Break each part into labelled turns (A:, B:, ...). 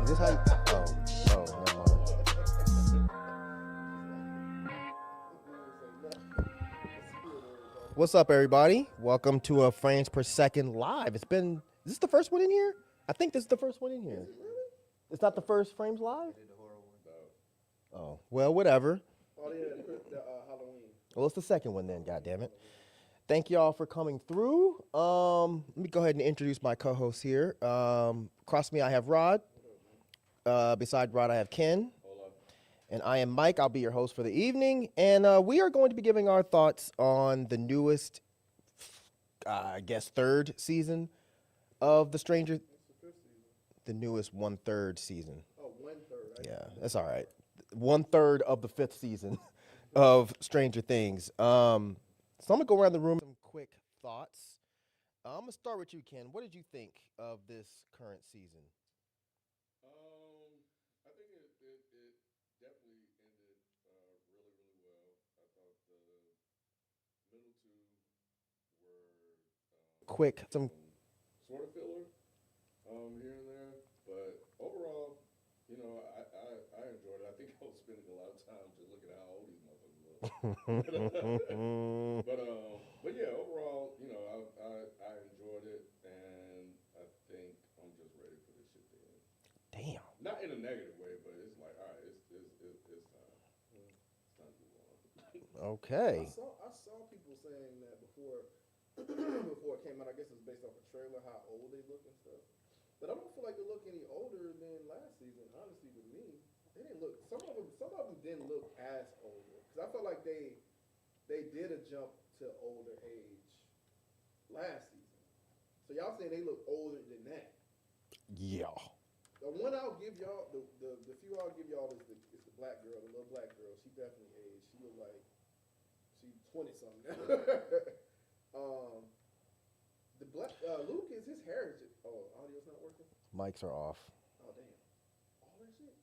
A: Is this how you... Oh, never mind. What's up, everybody? Welcome to a Frames Per Second Live. Is this the first one in here? I think this is the first one in here. It's not the first Frames Live? Oh, well, whatever.
B: Oh, yeah, the Halloween.
A: Well, it's the second one then, goddammit. Thank y'all for coming through. Let me go ahead and introduce my co-hosts here. Across me, I have Rod. Beside Rod, I have Ken. And I am Mike. I'll be your host for the evening. And we are going to be giving our thoughts on the newest, I guess, third season of The Stranger... The newest 1/3 season.
B: Oh, 1/3.
A: Yeah, that's all right. 1/3 of the 5th season of Stranger Things. So I'm gonna go around the room with some quick thoughts. I'm gonna start with you, Ken. What did you think of this current season?
C: I think it definitely ended really, really well. I thought the middle two were
A: Quick, some
C: sort of filler here and there, but overall, you know, I enjoyed it. I think I was spending a lot of time just looking at how old these motherfuckers look. But yeah, overall, you know, I enjoyed it, and I think I'm just ready for this shit to end.
A: damn.
C: Not in a negative way, but it's like, all right, it's time. It's time to move on.
A: Okay.
B: I saw people saying that before before it came out. I guess it's based off a trailer, how old they look and stuff. But I don't feel like they look any older than last season. Honestly, with me, they didn't look. Some of them didn't look as older because I felt like they did a jump to older age last season. So y'all saying they look older than that?
A: Yeah.
B: The one I'll give y'all, the few I'll give y'all is the black girl, the little black girl. She definitely aged. She looked like she's 20 something now. The black Lucas, his hair is just, audio's not working.
A: Mics are off.
B: Oh damn, all that shit.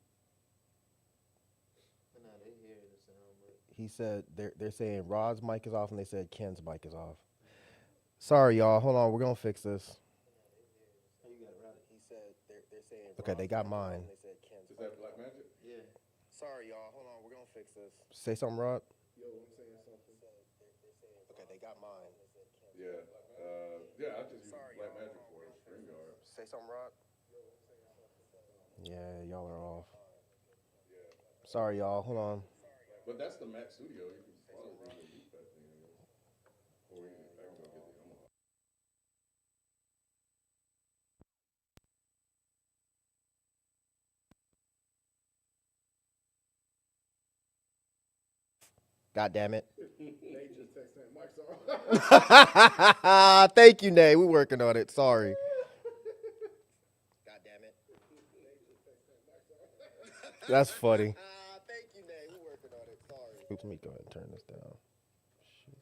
D: Nah, they hear the sound, but
A: He said they're saying Rod's mic is off, and they said Ken's mic is off. Sorry, y'all. Hold on. We're gonna fix this.
D: oh, you got it right.
A: He said they're saying. Okay, they got mine.
C: Is that Black Magic?
D: Yeah.
A: Sorry, y'all. Hold on. We're gonna fix this. Say something, Rod.
B: Yo, I'm saying something.
A: Okay, they got mine.
C: Yeah. I just use Black Magic for a StreamYard.
A: Say something, Rod. Yeah, y'all are off. Sorry, y'all. Hold on.
C: But that's the Mac Studio. You can probably use that thing. Or you can go get the Yamaha.
A: God damn it.
B: They just texted Mike's on.
A: Thank you, Nay. We're working on it. Sorry. God damn it. That's funny. Thank you, Nay. We're working on it. Sorry. Oops, let me go ahead and turn this down. Shoot.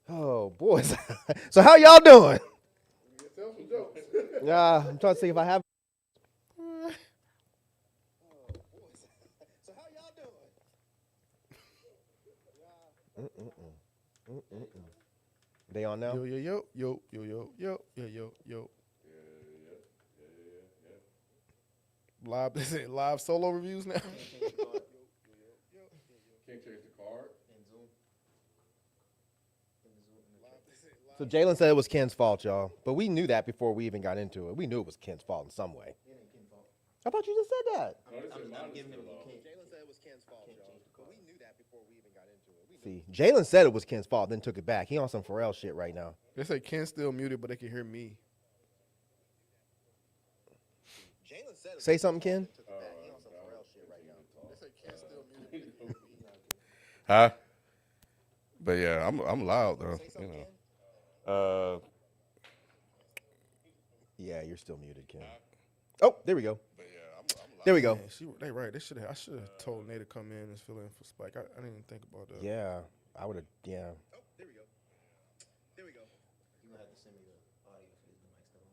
A: Oh, boys. So how y'all doing?
B: Tell some jokes.
A: Yeah, I'm trying to see if I have. So how y'all doing? They on now?
B: Yo. Live, they say live solo reviews now.
C: Can't change the card.
D: And Zoom.
A: So Jalen said it was Ken's fault, y'all. But we knew that before we even got into it. We knew it was Ken's fault in some way.
D: It ain't Ken's fault.
A: I thought you just said that.
C: No, they said mine
D: I'm
C: is
D: giving him.
C: still
D: You
C: off.
D: can't.
A: Jalen said it was Ken's fault,
D: Can't
A: y'all.
D: change the
A: But
D: card.
A: we knew that before we even got into it. See, Jalen said it was Ken's fault, then took it back. He on some Pharrell shit right now.
B: They say Ken's still muted, but they can hear me.
A: Say something, Ken.
B: They say Ken's still muted.
C: Huh? But yeah, I'm loud though. You know.
A: Yeah, you're still muted, Ken. Oh, there we go.
C: But yeah, I'm
A: There we go.
B: Man, they right. I should have told Nate to come in and fill in for Spike. I didn't even think about that.
A: Yeah, I would have. Yeah. Oh, there we go. There we go.
D: You gonna have to send me the audio if the mic's still on.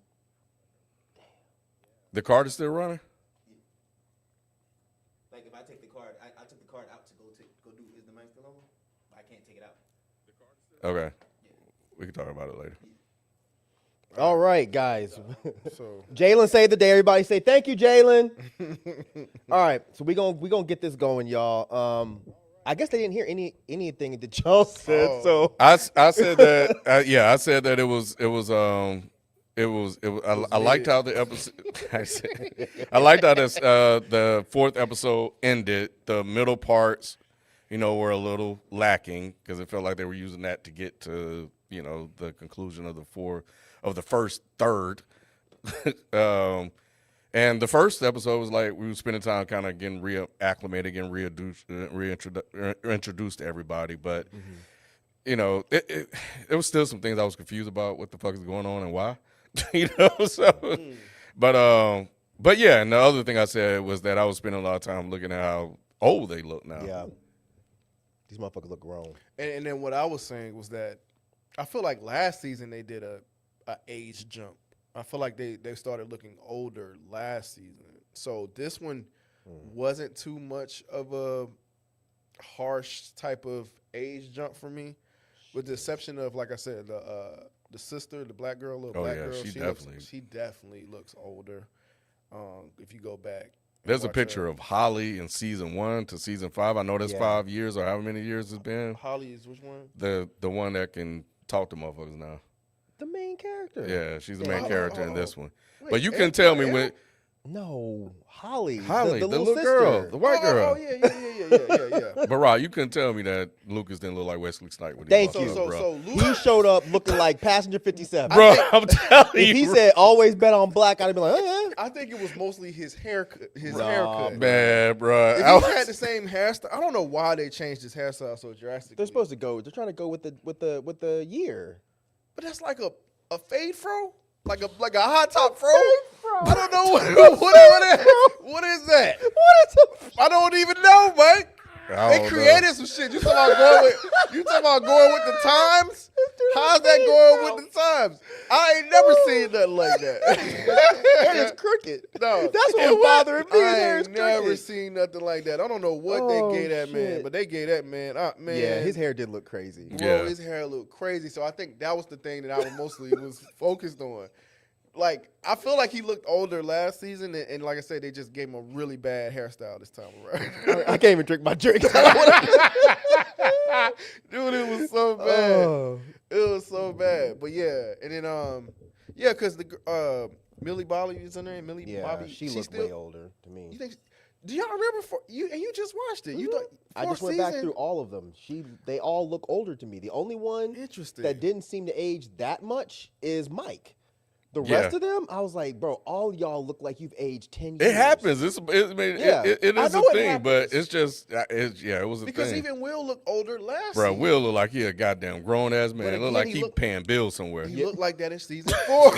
C: The card is still running?
D: Like if I take the card, I took the card out to go do is the mic still on? I can't take it out.
C: Okay. We can talk about it later.
A: All right, guys.
B: So
A: Jalen saved the day. Everybody say thank you, Jalen. All right, so we gonna get this going, y'all. I guess they didn't hear anything that y'all said.
B: Oh.
A: So
C: I said that. I said that I liked how the episode. I liked how this the fourth episode ended. The middle parts, were a little lacking because it felt like they were using that to get to the conclusion of the first third. And the first episode was like we were spending time kind of getting reacclimated, getting reintroduced to everybody. But it was still some things I was confused about what the fuck is going on and why. But yeah, and the other thing I said was that I was spending a lot of time looking at how old they look now.
A: yeah, these motherfuckers look grown.
B: and then what I was saying was that I feel like last season they did a age jump. I feel like they started looking older last season. So this one wasn't too much of a harsh type of age jump for me, with the exception of, like I said, the sister, the black girl, little black girl. She definitely looks older. If you go back,
C: There's a picture of Holly in season 1 to season 5. I know that's 5 years or how many years it's been.
B: Holly is which one?
C: The one that can talk to motherfuckers now.
A: The main character.
C: Yeah, she's the main character in this one.
B: Wait,
C: But you can tell me when
A: No, Holly.
C: Holly, the little
A: sister.
C: girl, the white girl.
B: Oh yeah.
C: But Rod, you couldn't tell me that Lucas didn't look like Wesley Snipes when he
A: Thank
C: walked
A: you.
C: up, bro.
B: So
A: He
B: Luke,
A: showed up looking like passenger 57.
C: Bro, I'm telling you,
A: If he said always bet on black, I'd be like,
B: I think it was mostly his haircut.
A: Nah,
C: man, bro.
B: If he had the same hairstyle, I don't know why they changed his hairstyle so drastically.
A: they're supposed to go. They're trying to go with the year.
B: But that's like a fade fro, like a hot top fro. I don't know what is that. I don't even know, Mike. They created some shit. You talking about going with the times? How's that going with the times? I ain't never seen nothing like that.
A: Hair is crooked.
B: No,
A: That's what's bothering me. His
B: I
A: hair is
B: ain't never
A: crooked.
B: seen nothing like that. I don't know what
A: Oh,
B: they gave that man,
A: shit.
B: but they gave that man. Man,
A: Yeah, his hair did look crazy.
B: bro,
C: Yeah.
B: his hair looked crazy. So I think that was the thing that I was mostly focused on. Like, I feel like he looked older last season, and like I said, they just gave him a really bad hairstyle this time around.
A: I can't even drink my drink.
B: Dude, it was so bad.
A: Oh.
B: It was so bad. But yeah, and then yeah, because the Millie Bobby is in there. Millie
A: Yeah,
B: Bobby,
A: she looked way older to me.
B: You think? Do y'all remember? You just watched it. You thought
A: I just went back through all of them. They all look older to me. The only one
B: Interesting.
A: that didn't seem to age that much is Mike. The
C: Yeah.
A: rest of them, I was like, bro, all y'all look like you've aged 10 years.
C: It happens. It
A: Yeah.
C: is
B: I
C: a
B: know it
C: thing, but
B: happens.
C: it's just, it was a
B: because
C: thing.
B: even Will looked older last
C: Bro,
B: season.
C: Will look like he a goddamn grown ass man. It
B: again,
C: look like
B: he
C: he
B: look-
C: paying bills somewhere.
B: He looked like that in season 4.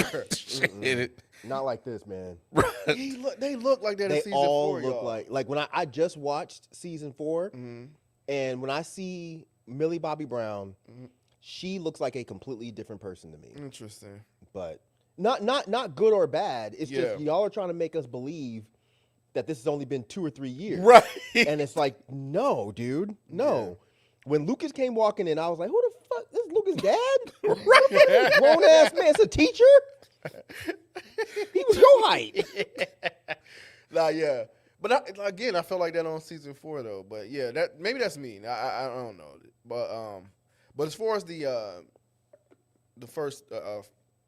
C: It-
A: Not like this, man.
B: They look like that in
A: They
B: season
A: all
B: 4.
A: look
B: y'all.
A: like when I just watched season 4,
B: Mhm.
A: and when I see Millie Bobby Brown, she looks like a completely different person to me.
B: Interesting.
A: But not good or bad. It's just
B: Yeah.
A: y'all are trying to make us believe that this has only been 2 or 3 years.
C: Right.
A: And it's like, no, dude, no. When Lucas came walking in, I was like, who the fuck? This is Lucas' dad? Right. Grown ass man. It's a teacher? He was your height.
B: Nah, yeah. But again, I felt like that on season 4 though. But yeah, maybe that's me. I don't know. But as far as the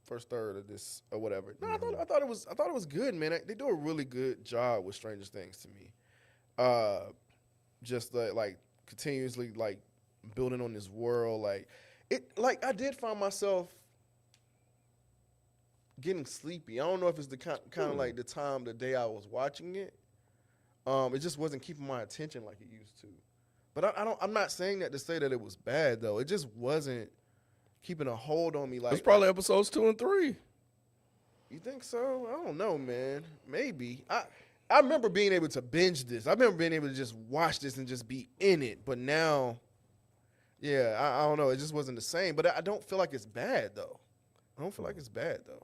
B: first third of this or whatever, no, I thought it was good, man. They do a really good job with Stranger Things to me. Just like continuously like building on this world, like I did find myself getting sleepy. I don't know if it's the kind of like the time, the day I was watching it. It just wasn't keeping my attention like it used to. But I'm not saying that to say that it was bad though. It just wasn't keeping a hold on me. Like
C: It's probably episodes 2 and 3.
B: you think so? I don't know, man. Maybe. I remember being able to binge this. I remember being able to just watch this and just be in it. But now, yeah, I don't know. It just wasn't the same. But I don't feel like it's bad though. I don't feel like it's bad though.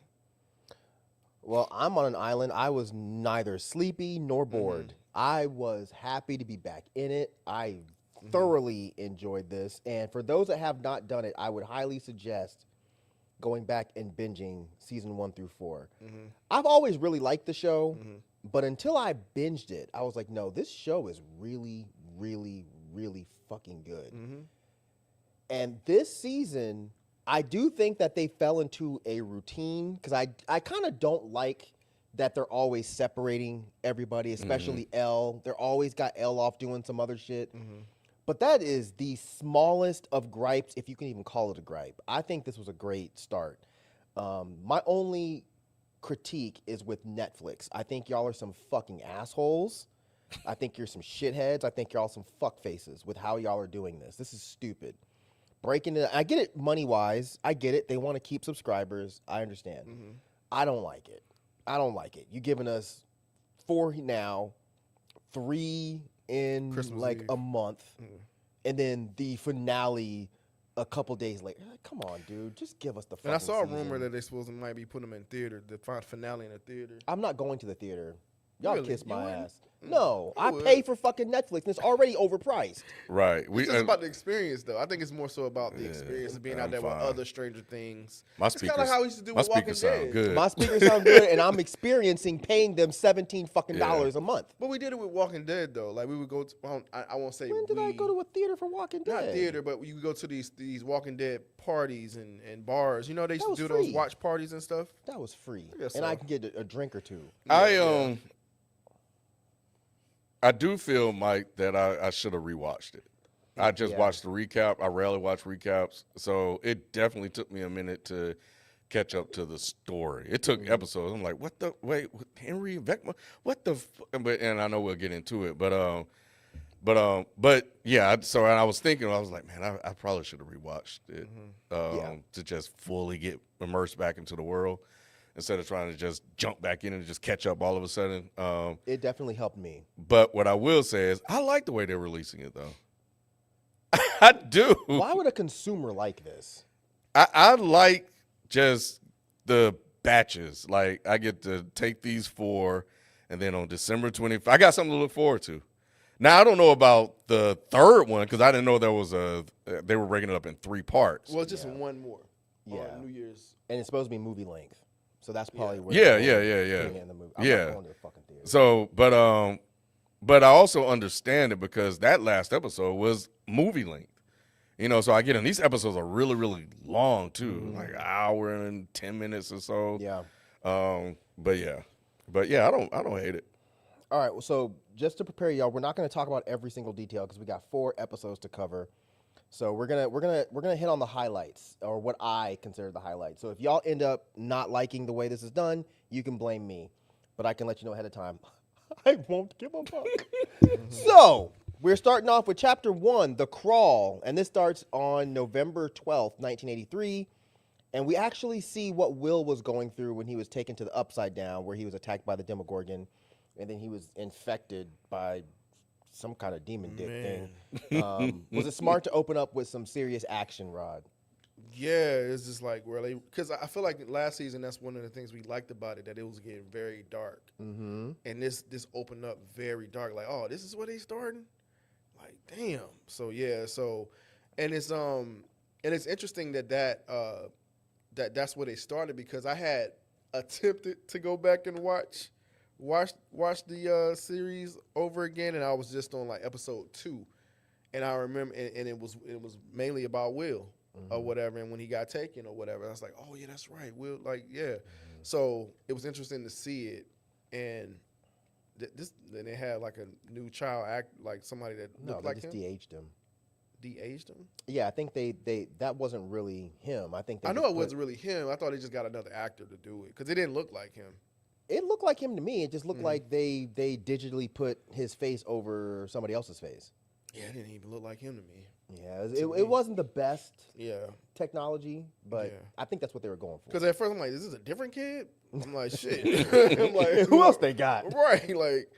A: Well, I'm on an island. I was neither sleepy nor bored. I was happy to be back in it. I thoroughly enjoyed this. And for those that have not done it, I would highly suggest going back and binging season 1 through 4.
B: Mm-hmm.
A: I've always really liked the show, but until I binged it, I was like, no, this show is really, really, really fucking good.
B: Mm-hmm.
A: And this season, I do think that they fell into a routine because I kind of don't like that they're always separating everybody, especially Elle. They're always got Elle off doing some other shit. But that is the smallest of gripes, if you can even call it a gripe. I think this was a great start. My only critique is with Netflix. I think y'all are some fucking assholes. I think you're some shitheads. I think y'all some fuck faces with how y'all are doing this. This is stupid. Breaking it, I get it money wise. I get it. They want to keep subscribers. I understand. I don't like it. I don't like it. You giving us 4 now, 3 in
B: Christmas
A: like
B: Eve.
A: a month, and then the finale a couple days later. Like, come on, dude. Just give us the fucking
B: And I saw a
A: season.
B: rumor that they supposed to might be putting them in theater, the finale in the theater.
A: I'm not going to the theater. Y'all
B: Really?
A: kiss
B: You
A: my
B: wouldn't?
A: ass. No,
B: You
A: I
B: would.
A: pay for fucking Netflix, and it's already overpriced.
C: Right.
B: It's just about the experience, though. I think it's more so about the experience of being out
C: I'm
B: there with
C: fine.
B: other Stranger Things.
C: My
B: It's kind
C: speakers.
B: of how we used to do
C: my
B: with Walking
C: speakers sound
B: Dead.
C: good.
A: My speakers sound good, and I'm experiencing paying them $17 fucking dollars a month.
B: But we did it with Walking Dead, though. Like we would go to, I won't say
A: When did I go to a theater for Walking Dead?
B: not theater, but you go to these Walking Dead parties and bars. You know, they used
A: That
B: to
A: was
B: do
A: free.
B: those watch parties and stuff.
A: That was free,
B: I guess
A: and I
B: so.
A: can get a drink or two.
C: I do feel, Mike, that I should have rewatched it. I just
A: Yeah.
C: watched the recap. I rarely watch recaps, so it definitely took me a minute to catch up to the story. It took episodes. I'm like, what the wait, Henry Vecma? What the? But and I know we'll get into it, but yeah. So I was thinking, I was like, man, I probably should have rewatched it to just fully get immersed back into the world instead of trying to just jump back in and just catch up all of a sudden.
A: It definitely helped me.
C: But what I will say is, I like the way they're releasing it, though. I do.
A: Why would a consumer like this?
C: I like just the batches. Like, I get to take these 4, and then on December 25th, I got something to look forward to. Now, I don't know about the third one because I didn't know there was they were breaking it up in 3 parts.
B: Well, it's just one more.
A: Yeah.
B: On New Year's.
A: And it's supposed to be movie length, so that's probably where.
C: Yeah,
A: they're
C: yeah.
A: putting it in the movie. I'm
C: Yeah.
A: not going to the fucking theater.
C: So, but I also understand it because that last episode was movie length. You know, so I get in. These episodes are really, really long too, like an hour and 10 minutes or so.
A: Yeah.
C: But yeah, I don't hate it.
A: All right. Well, so just to prepare y'all, we're not going to talk about every single detail because we got 4 episodes to cover. So we're gonna hit on the highlights, or what I consider the highlights. So if y'all end up not liking the way this is done, you can blame me, but I can let you know ahead of time. I won't give a fuck. So we're starting off with Chapter 1, The Crawl, and this starts on November 12th, 1983. And we actually see what Will was going through when he was taken to the Upside Down, where he was attacked by the Demogorgon, and then he was infected by some kind of demon dick thing. Was it smart to open up with some serious action, Rod?
B: Yeah, it's just like really because I feel like last season that's one of the things we liked about it, that it was getting very dark, and this opened up very dark. Like, oh, this is where they starting. Like, damn. So yeah, and it's interesting that's where they started because I had attempted to go back and watch the series over again, and I was just on like episode 2, and I remember, and it was mainly about Will or whatever, and when he got taken or whatever, I was like, oh yeah, that's right, Will, like yeah. So it was interesting to see it, and then they had like a new child act like somebody that
A: No,
B: looked
A: they
B: like
A: just
B: him.
A: de-aged him.
B: De-aged him.
A: Yeah, I think they that wasn't really him. I think they
B: I know
A: just
B: it
A: put-
B: wasn't really him. I thought they just got another actor to do it because it didn't look like him.
A: It looked like him to me. It just looked like they digitally put his face over somebody else's face.
B: Yeah, it didn't even look like him to me.
A: Yeah, it wasn't the best
B: Yeah.
A: technology, but
B: Yeah.
A: I think that's what they were going for.
B: Because at first I'm like, is this a different kid? I'm like, shit. I'm like,
A: Who else they got?
B: Right, like,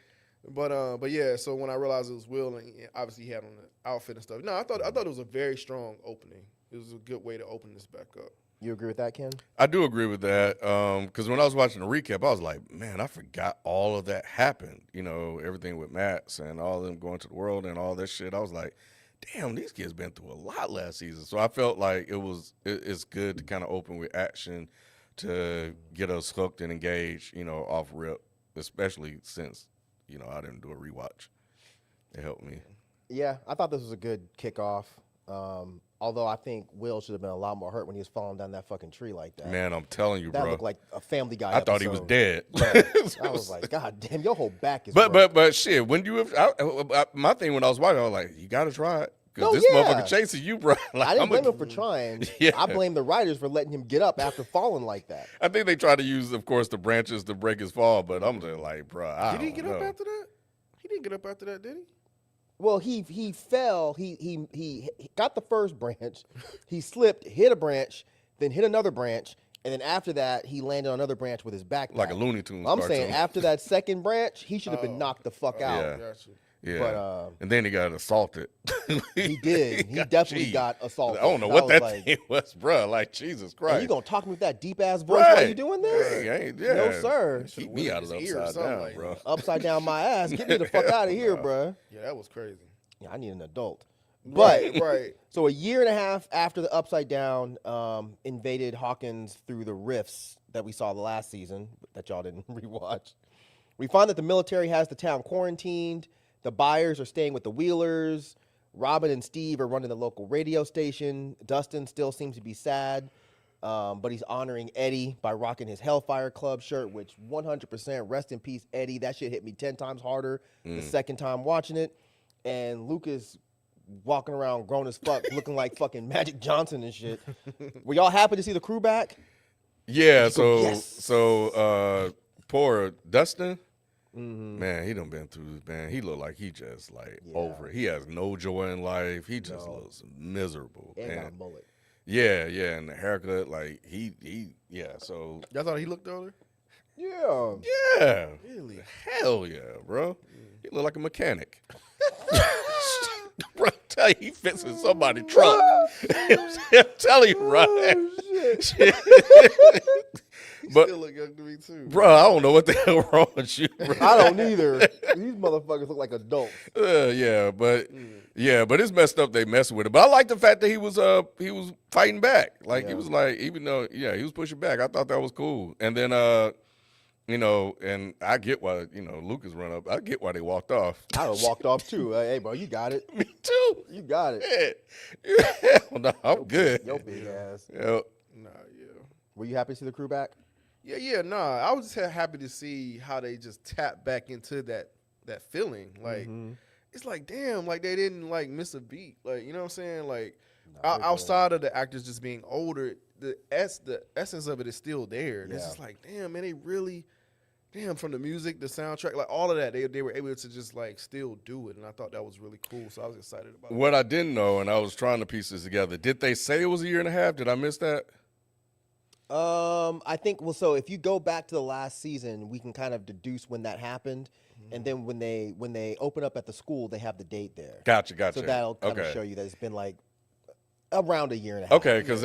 B: but yeah. So when I realized it was Will, and obviously he had on the outfit and stuff. No, I thought it was a very strong opening. It was a good way to open this back up.
A: You agree with that, Ken?
C: I do agree with that because when I was watching the recap, I was like, man, I forgot all of that happened. You know, everything with Max and all of them going to the world and all this shit. I was like, damn, these kids been through a lot last season. So I felt like it's good to kind of open with action to get us hooked and engaged, off rip, especially since, I didn't do a rewatch. It helped me.
A: Yeah, I thought this was a good kickoff. Although I think Will should have been a lot more hurt when he was falling down that fucking tree like that.
C: Man, I'm telling you,
A: that
C: bro.
A: looked like a Family Guy.
C: I thought he was
A: episode.
C: dead.
A: I was like, God damn, your whole back is.
C: But shit, when you my thing when I was watching, I was like, you gotta try it because
A: No,
C: this
A: yeah.
C: motherfucker chasing you, bro. Like,
A: I didn't
C: I'm
A: blame him for trying.
C: Yeah.
A: I blame the writers for letting him get up after falling like that.
C: I think they tried to use, of course, the branches to break his fall, but I'm just like, bro,
B: Did he get up after that? He didn't get up after that, did he?
A: Well, he fell. He got the first branch. He slipped, hit a branch, then hit another branch, and then after that, he landed on another branch with his backpack.
C: Like a Looney Tunes
A: I'm
C: cartoon.
A: saying after that second branch, he should have been knocked the fuck out.
C: Yeah.
B: Gotcha.
C: Yeah,
A: But,
C: and then he got assaulted.
A: He did. He definitely got assaulted.
C: I don't know
A: And I
C: what
A: was
C: that
A: like,
C: thing was, bro. Like Jesus Christ.
A: "And you gonna talk to me with that deep ass voice while you
C: Right.
A: doing this?
C: Yeah.
A: No, sir.
C: Keep me out of the
B: His ear or
C: upside
B: something
C: down,
B: like
C: bro.
B: that.
A: Upside down my ass. Get me the fuck out of here, bro.
B: Yeah, that was crazy.
A: Yeah, I need an adult. But
B: Right.
A: so a year and a half after the Upside Down invaded Hawkins through the rifts that we saw the last season that y'all didn't rewatch, we find that the military has the town quarantined. The Byers are staying with the Wheelers. Robin and Steve are running the local radio station. Dustin still seems to be sad, but he's honoring Eddie by rocking his Hellfire Club shirt, which 100% rest in peace, Eddie. That shit hit me 10 times harder the second time watching it. And Lucas walking around grown as fuck, looking like fucking Magic Johnson and shit. Were y'all happy to see the crew back?
C: Yeah,
A: go, yes.
C: so poor Dustin, man, he done been through this, man. He look like he just like over it. He has no joy in life. He just looks miserable.
A: And got a
C: And
A: mullet.
C: yeah, and the haircut, like so
B: Y'all thought he looked older?
A: Yeah.
C: yeah.
B: Really?
C: Hell yeah, bro. He look like a mechanic. Bro, I tell you, he fits in somebody's truck. I'm telling you, right? But
B: Still look young to me too.
C: bro, I don't know what the hell wrong with you, bro.
A: I don't either. These motherfuckers look like adults.
C: But it's messed up. They messing with it. But I like the fact that he was fighting back. Like he was like, even though he was pushing back. I thought that was cool. And then and I get why Lucas run up. I get why they walked off.
A: I would have walked off too. Hey, bro, you got it.
C: Me too.
A: You got it.
C: Yeah. No, I'm good.
A: Your big ass.
C: Yeah.
B: Nah, yeah.
A: Were you happy to see the crew back?
B: Yeah, nah. I was just happy to see how they just tap back into that feeling. Like it's like, damn, like they didn't like miss a beat. Like, you know what I'm saying? Like outside of the actors just being older, the essence of it is still there. And it's
A: Yeah.
B: just like, damn, man, they really from the music, the soundtrack, like all of that, they were able to just like still do it. And I thought that was really cool. So I was excited about it.
C: What I didn't know, and I was trying to piece this together, did they say it was a year and a half? Did I miss that?
A: I think so if you go back to the last season, we can kind of deduce when that happened. And then when they open up at the school, they have the date there.
C: Gotcha.
A: So that'll kind of show you that it's been like around a year and a half.
C: Okay, because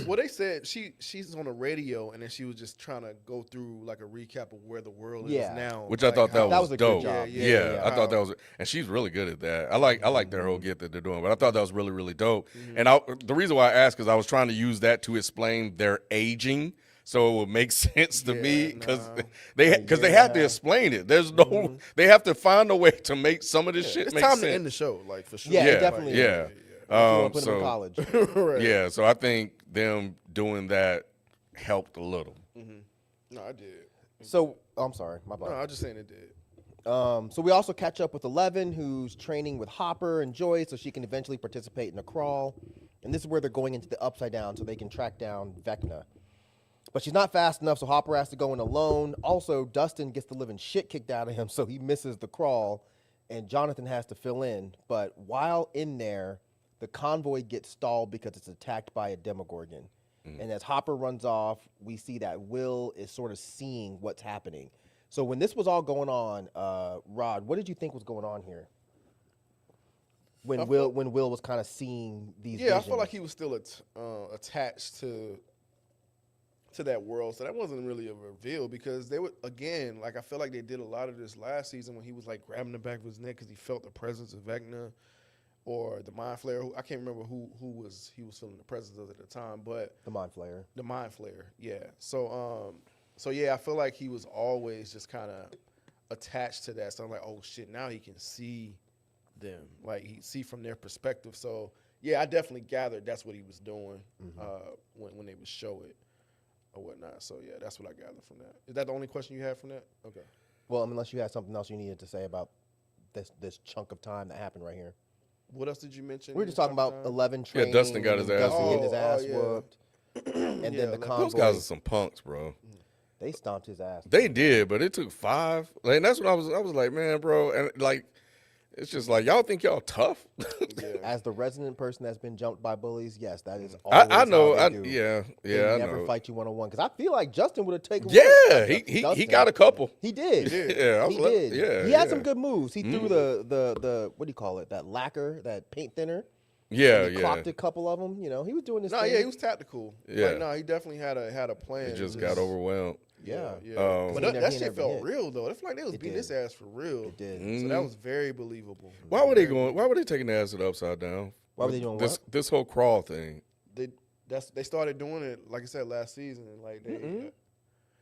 B: Well, they said she's on the radio, and then she was just trying to go through like a recap of where the world
A: Yeah.
B: is now.
C: which I
B: like
C: thought that
B: how-
C: was
A: a good
C: dope.
A: job.
C: Yeah, I
B: how-
C: thought that was, and she's really good at that. I like their whole get that they're doing, but I thought that was really really dope. And the reason why I asked is I was trying to use that to explain their aging. So it would make sense to me because they have to explain it. There's no, they have to find a way to make some of this shit
B: It's
C: make
B: time
C: sense.
B: to end the show, like for sure.
A: Yeah,
C: Yeah,
A: definitely.
C: yeah.
A: You wanna put them in
C: So
A: college.
B: Right.
C: yeah, so I think them doing that helped a little.
B: No, I did.
A: So I'm sorry, my bad.
B: No, I'm just saying it did.
A: So we also catch up with Eleven, who's training with Hopper and Joy so she can eventually participate in a crawl. And this is where they're going into the Upside Down so they can track down Vecna. But she's not fast enough, so Hopper has to go in alone. Also, Dustin gets the living shit kicked out of him, so he misses the crawl, and Jonathan has to fill in. But while in there, the convoy gets stalled because it's attacked by a Demogorgon. And as Hopper runs off, we see that Will is sort of seeing what's happening. So when this was all going on, Rod, what did you think was going on here? When Will was kind of seeing these
B: Yeah, I
A: visions?
B: felt like he was still attached to that world, so that wasn't really a reveal because they would again, like I feel like they did a lot of this last season when he was like grabbing the back of his neck because he felt the presence of Vecna. or the Mind Flayer. I can't remember who he was feeling the presence of at the time, but
A: The Mind Flayer.
B: the Mind Flayer, yeah. So yeah, I feel like he was always just kind of attached to that. So I'm like, oh shit, now he can see them, like he see from their perspective. So yeah, I definitely gathered that's what he was doing when they would show it or whatnot. So yeah, that's what I gathered from that. Is that the only question you had from that? Okay.
A: Well, unless you had something else you needed to say about this chunk of time that happened right here.
B: What else did you mention?
A: We were just talking about 11 training.
C: Dustin got his ass
A: Dustin getting his
B: whooped.
A: ass
B: Oh, yeah.
A: whooped. And
B: Yeah,
A: then the
B: 11.
A: convoy.
C: Those guys are some punks, bro.
A: They stomped his ass.
C: They did, but it took 5. Like, and that's what I was like, man, bro. And like, it's just like, y'all think y'all tough?
A: As the resident person that's been jumped by bullies, yes, that is
C: I
A: always
C: know.
A: how they do.
C: Yeah,
A: They
C: I
A: never
C: know.
A: fight you one-on-one. Because I feel like Justin would have taken
C: Yeah, he
A: Dustin.
C: got a couple.
A: He did.
C: Yeah, I was
A: He
C: like,
A: did.
C: yeah,
A: He had
C: yeah.
A: some good moves. He threw the what do you call it? That lacquer, that paint thinner.
C: Yeah,
A: And he
C: yeah.
A: clocked a couple of them. You know, he was doing this
B: No,
A: thing.
B: yeah, he was tactical.
C: Yeah.
B: Like, no, he definitely had a plan.
C: He just got overwhelmed.
A: Yeah.
B: Yeah.
C: Um,
B: But
A: He
B: that
A: never
B: shit felt
A: hit.
B: real though. It felt like they was
A: It
B: beating
A: did.
B: his ass for real.
A: It did.
C: Mm.
B: So that was very believable.
C: Why were they going? Why were they taking the acid upside down?
A: Why were they doing
C: this?
A: what?
C: This whole crawl thing.
B: They started doing it like I said last season. Like they,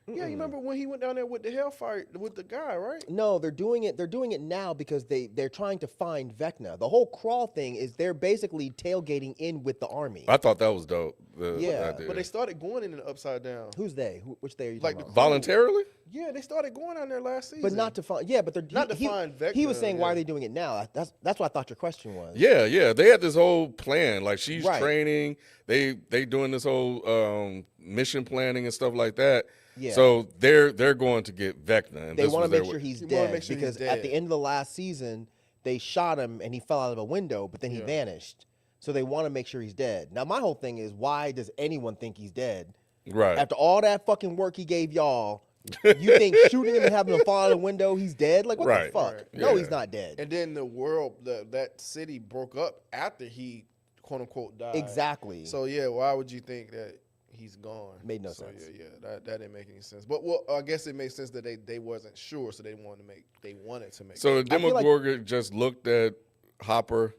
B: yeah, you remember when he went down there with the hellfire with the guy, right?
A: No, they're doing it. They're doing it now because they're trying to find Vecna. The whole crawl thing is they're basically tailgating in with the army.
C: I thought that was dope.
A: Yeah,
C: idea.
B: But they started going in the upside down.
A: Who's they? Which they are you
B: Like
A: talking
B: the
A: about?
C: voluntarily.
B: Yeah, they started going down there last season.
A: But not to find. Yeah, but they're
B: Not to find
A: He was
B: Vecna,
A: saying, why are
B: yeah.
A: they doing it now? That's what I thought your question was.
C: Yeah. They had this whole plan. Like she's
A: Right.
C: training. They doing this whole mission planning and stuff like that.
A: Yeah.
C: So they're going to get Vecna. And
A: They
C: this
A: want to
C: was their
A: make sure
C: way-
A: he's
B: You wanna
A: dead
B: make sure he's
A: because at the
B: dead.
A: end of the last season, they shot him and he fell out of a window, but then he
B: Yeah.
A: vanished. So they want to make sure he's dead. Now my whole thing is, why does anyone think he's dead?
C: right.
A: After all that fucking work he gave y'all, you think shooting him and having him fall out of the window, he's dead? Like what
C: Right.
A: the fuck?
B: Right.
A: No,
C: Yeah.
A: he's not dead.
B: And then the world, that city broke up after he quote unquote died.
A: Exactly.
B: So yeah, why would you think that he's gone?
A: Made no
B: so,
A: sense.
B: Yeah, that didn't make any sense. But well, I guess it made sense that they wasn't sure, so they wanted to make.
C: So
B: it.
A: I feel like-
C: Demogorgon just looked at Hopper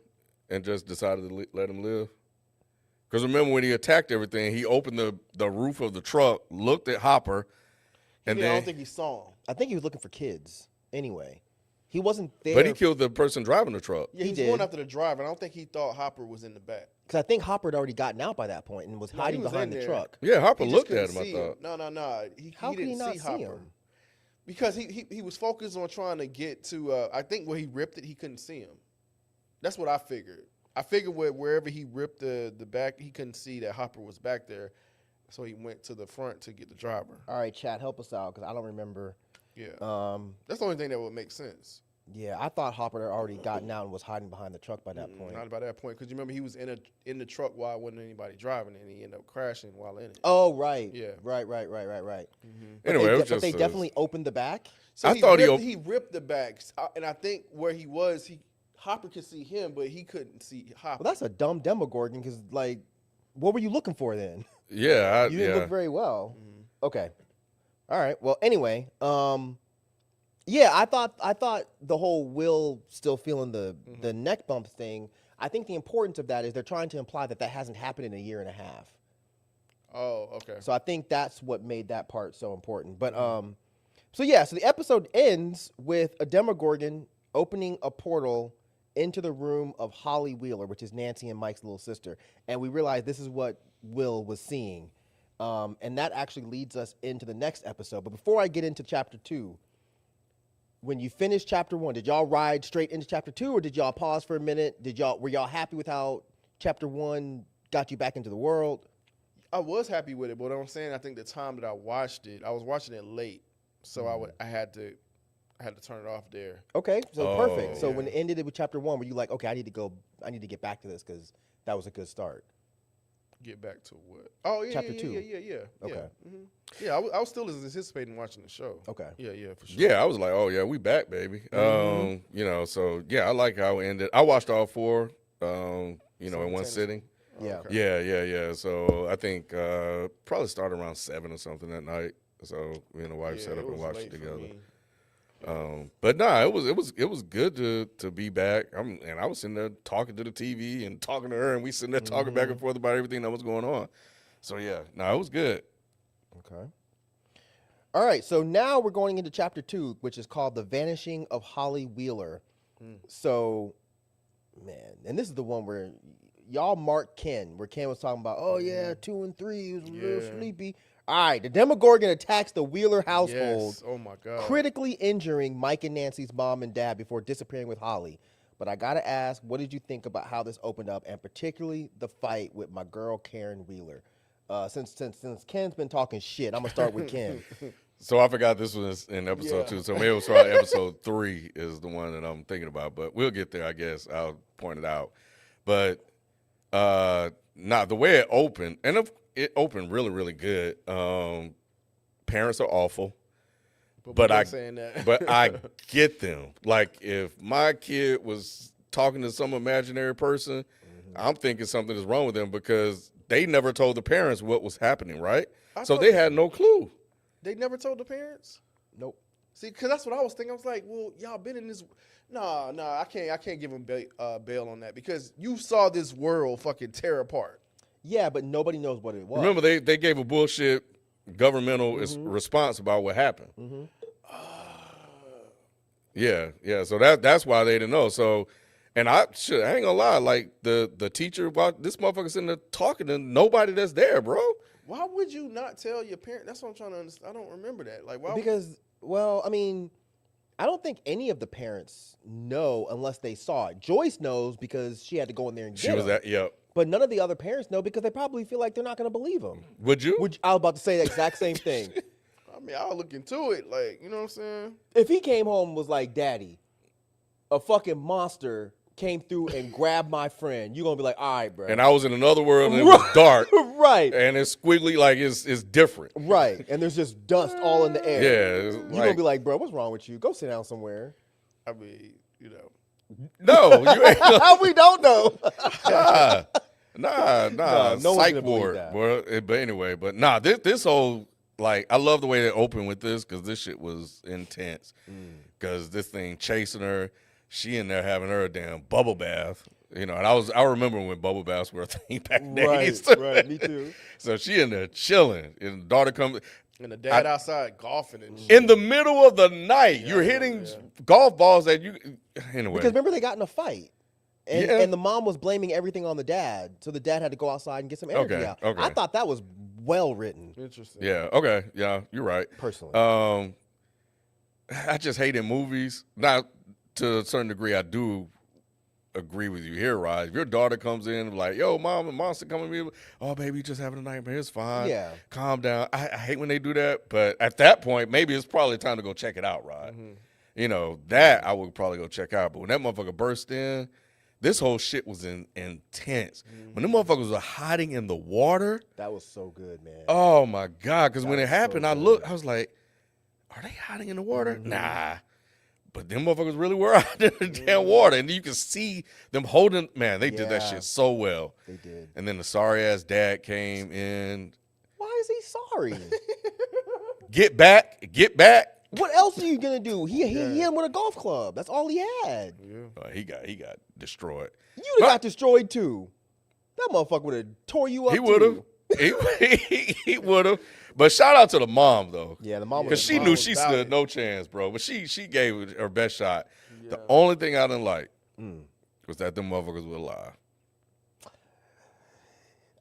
C: and just decided to let him live. Because remember when he attacked everything, he opened the roof of the truck, looked at Hopper, and
B: I
C: then
B: don't think he saw him.
A: I think he was looking for kids anyway. He wasn't there.
C: but he killed the person driving the truck.
B: Yeah,
A: He
B: he was
A: did.
B: going after the driver. And I don't think he thought Hopper was in the back.
A: Because I think Hopper had already gotten out by that point and was
B: No,
A: hiding
B: he was
A: behind
B: in
A: the
B: there.
A: truck.
C: Yeah, Hopper
B: He just
C: looked at
B: couldn't
C: him. I
B: see
C: thought.
B: No. He
A: How could he
B: didn't
A: not
B: see
A: see
B: Hopper.
A: him?
B: Because he was focused on trying to get to. I think where he ripped it, he couldn't see him. That's what I figured. I figured wherever he ripped the back, he couldn't see that Hopper was back there, so he went to the front to get the driver.
A: All right, chat, help us out because I don't remember.
B: Yeah, that's the only thing that would make sense.
A: Yeah, I thought Hopper had already gotten out and was hiding behind the truck by that point.
B: Not by that point, because you remember he was in the truck while wasn't anybody driving, and he ended up crashing while in it.
A: Oh, right.
B: Yeah.
A: Right. But
C: Anyway,
A: they,
C: it was
A: but they
C: just
A: definitely opened the back.
B: So
C: I thought
B: he ripped the back, and I think where he was, Hopper could see him, but he couldn't see Hopper.
A: Well, that's a dumb Demogorgon because, like, what were you looking for then?
C: yeah,
A: You didn't look very well. Okay. All right. Well, anyway, yeah, I thought the whole Will still feeling the neck bump thing. I think the importance of that is they're trying to imply that hasn't happened in a year and a half.
B: Oh, okay.
A: So I think that's what made that part so important. But so yeah, so the episode ends with a Demogorgon opening a portal into the room of Holly Wheeler, which is Nancy and Mike's little sister, and we realize this is what Will was seeing, and that actually leads us into the next episode. But before I get into chapter 2, when you finished chapter 1, did y'all ride straight into chapter 2, or did y'all pause for a minute? Were y'all happy with how chapter 1 got you back into the world?
B: I was happy with it, but what I'm saying, I think the time that I watched it, I was watching it late, so I had to turn it off there.
A: Okay, so perfect. So
B: yeah.
A: when it ended with chapter 1, were you like, okay, I need to get back to this because that was a good start?
B: Get back to what? Oh, yeah,
A: Chapter
B: yeah,
A: 2.
B: Yeah.
A: Okay.
B: Yeah, I was still anticipating watching the show.
A: Okay.
B: Yeah, for sure.
C: Yeah, I was like, oh yeah, we back, baby. So yeah, I like how it ended. I watched all 4, in one sitting.
A: Yeah.
B: Okay.
C: Yeah. So I think probably started around 7 or something that night. So me and the wife
B: Yeah,
C: set up
B: it
C: and
B: was
C: watched
B: late
C: it
B: for
C: together.
B: me.
C: But nah, it was good to be back. And I was sitting there talking to the TV and talking to her, and we sitting there talking back and forth about everything that was going on. So yeah, no, it was good.
A: Okay. All right, so now we're going into chapter 2, which is called The Vanishing of Holly Wheeler. So, man, and this is the one where y'all marked Ken, where Ken was talking about, oh, yeah, 2 and 3, he was a little sleepy. All right, the Demogorgon attacks the Wheeler household,
B: Yes. Oh my God.
A: critically injuring Mike and Nancy's mom and dad before disappearing with Holly. But I got to ask, what did you think about how this opened up, and particularly the fight with my girl, Karen Wheeler? Since Ken's been talking shit, I'm going to start with Ken.
C: So I forgot this was in episode 2. So maybe it was probably episode 3 is the one that I'm thinking about. But we'll get there, I guess. I'll point it out. But the way it opened, and it opened really, really good. Parents are awful. But I
B: saying that.
C: but I get them. Like if my kid was talking to some imaginary person, I'm thinking something is wrong with them because they never told the parents what was happening, right? So they had no clue.
B: They never told the parents?
A: Nope.
B: See, because that's what I was thinking. I was like, well, y'all been in this. Nah, I can't give them bail on that because you saw this world fucking tear apart.
A: Yeah, but nobody knows what it was.
C: Remember, they gave a bullshit governmental response about what happened. Yeah. So that's why they didn't know. So, and I ain't gonna lie, like the teacher, while this motherfucker sitting there talking to nobody that's there, bro.
B: Why would you not tell your parent? That's what I'm trying to understand. I don't remember that. Like, why?
A: Because, well, I mean, I don't think any of the parents know unless they saw it. Joyce knows because she had to go in there and
C: She
A: get
C: was
A: him.
C: at, yep.
A: But none of the other parents know because they probably feel like they're not going to believe him.
C: Would you?
A: I was about to say the exact same thing.
B: I mean, I'll look into it. Like, you know what I'm saying?
A: If he came home and was like, Daddy, a fucking monster came through and grabbed my friend, you're going to be like, all right, bro.
C: And I was in another world and it was dark.
A: Right.
C: And it's squiggly, like it's different.
A: Right. And there's just dust all in the air.
C: Yeah. It's
A: You're going to be like, bro, what's wrong with you? Go sit down somewhere.
B: I mean, you know.
C: no, you ain't gonna,
A: We don't know.
C: nah,
A: no one's
C: psych
A: gonna believe
C: ward.
A: that.
C: Well, but anyway, but nah, this whole, like, I love the way they opened with this because this shit was intense. Because this thing chasing her, she in there having her a damn bubble bath. You know, and I remember when bubble baths were a thing back in the 80s.
A: Right, me too.
C: So she in there chilling, and the daughter comes
B: And the dad outside golfing and shit.
C: in the middle of the night. You're hitting golf balls that you. Anyway,
A: Because remember they got in a fight. And,
C: Yeah.
A: and the mom was blaming everything on the dad. So the dad had to go outside and get some energy
C: Okay,
A: out.
C: okay.
A: I thought that was well written,
B: Interesting.
C: yeah, okay, yeah, you're right.
A: personally.
C: I just hate in movies. Now, to a certain degree, I do agree with you here, Rod. If your daughter comes in like, yo, mom, a monster coming to me. Oh, baby, you just having a nightmare. It's fine.
A: Yeah.
C: Calm down. I hate when they do that. But at that point, maybe it's probably time to go check it out, Rod. You know, that I would probably go check out. But when that motherfucker burst in, this whole shit was intense. When the motherfuckers were hiding in the water,
A: that was so good, man.
C: oh, my God. Because when it
A: was so
C: happened, I
A: good.
C: looked, I was like, are they hiding in the water? Nah. But them motherfuckers really were out in the damn water. And you can see them holding, man, they did that
A: Yeah.
C: shit so well.
A: They did.
C: And then the sorry ass dad came in.
A: Why is he sorry?
C: Get back.
A: What else are you going to do? He hit him with a golf club. That's all he had.
C: He got destroyed.
A: You'd have got destroyed too. That motherfucker would have tore you up
C: He would have.
A: too.
C: He would have. But shout out to the mom though.
A: Yeah, the mom
C: Because
A: was
C: she
B: mom
C: knew
B: was
C: she
B: about
C: stood
B: it.
C: no chance, bro. But she gave it her best shot. The only thing I didn't like was that them motherfuckers would lie.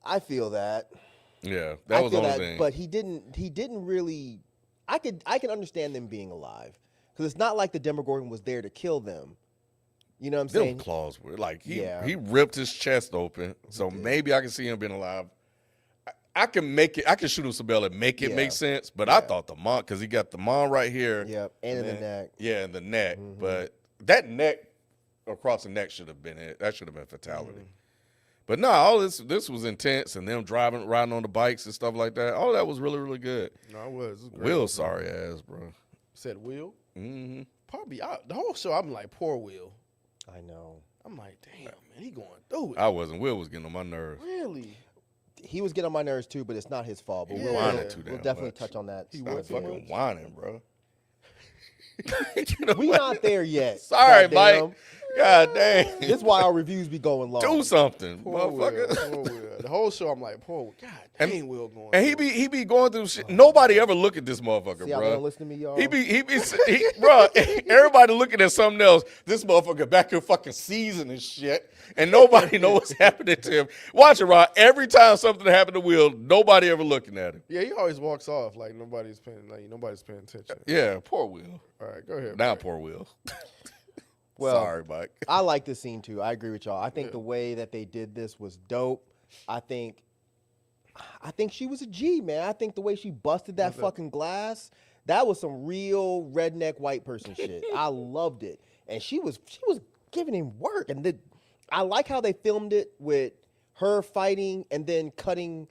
A: I feel that.
C: Yeah, that was the only thing.
A: But he didn't really. I can understand them being alive because it's not like the Demogorgon was there to kill them. You know what I'm
C: Them
A: saying?
C: claws were like he
A: Yeah.
C: ripped his chest open. So maybe I can see him being alive. I can make it. I can shoot him some bell and make it
A: Yeah.
C: make sense. But I thought the mom, because he got the mom right here.
A: Yep, and in the
C: then-
A: neck.
C: Yeah, in the neck. But that neck across the neck should have been it. That should have been fatality. But no, all this was intense, and them riding on the bikes and stuff like that. All that was really, really good.
B: No, it was. It was great.
C: Will, sorry ass, bro.
B: Said Will.
C: Mm-hmm.
B: Probably the whole show. I'm like, poor Will.
A: I know.
B: I'm like, damn, man, he going through it.
C: I wasn't. Will was getting on my nerves.
B: Really?
A: He was getting on my nerves too, but it's not his fault. But
B: Yeah.
A: we'll,
C: Whining
A: we'll
C: too
A: we'll
C: damn
A: definitely
C: much.
A: touch on that.
B: He
C: Stop
B: was
C: fucking whining, bro. You know
A: We
C: what?
A: not there yet.
C: Sorry,
A: goddamn.
C: Mike. God dang.
A: This is why our reviews be going long.
C: Do something,
B: Poor Will.
C: motherfucker.
B: Poor Will. The whole show, I'm like, poor Will. God dang, Will going.
C: And
B: through.
C: he be going through shit. Nobody ever look at this motherfucker,
A: See how they don't
C: bro.
A: listen to me, y'all?
C: Bro. Everybody looking at something else. This motherfucker back here fucking seasoning shit, and nobody know what's happening to him. Watch it, Rod. Every time something happened to Will, nobody ever looking at him.
B: Yeah, he always walks off like nobody's paying attention.
C: Yeah, poor Will.
B: All right, go ahead.
C: Now
B: Mike.
C: poor Will.
A: Well,
C: Sorry, Mike.
A: I like this scene too. I agree with y'all. I think the way that they did this was dope. I think she was a G, man. I think the way she busted that fucking glass, that was some real redneck white person shit. I loved it. And she was giving him work. And I like how they filmed it with her fighting and then cutting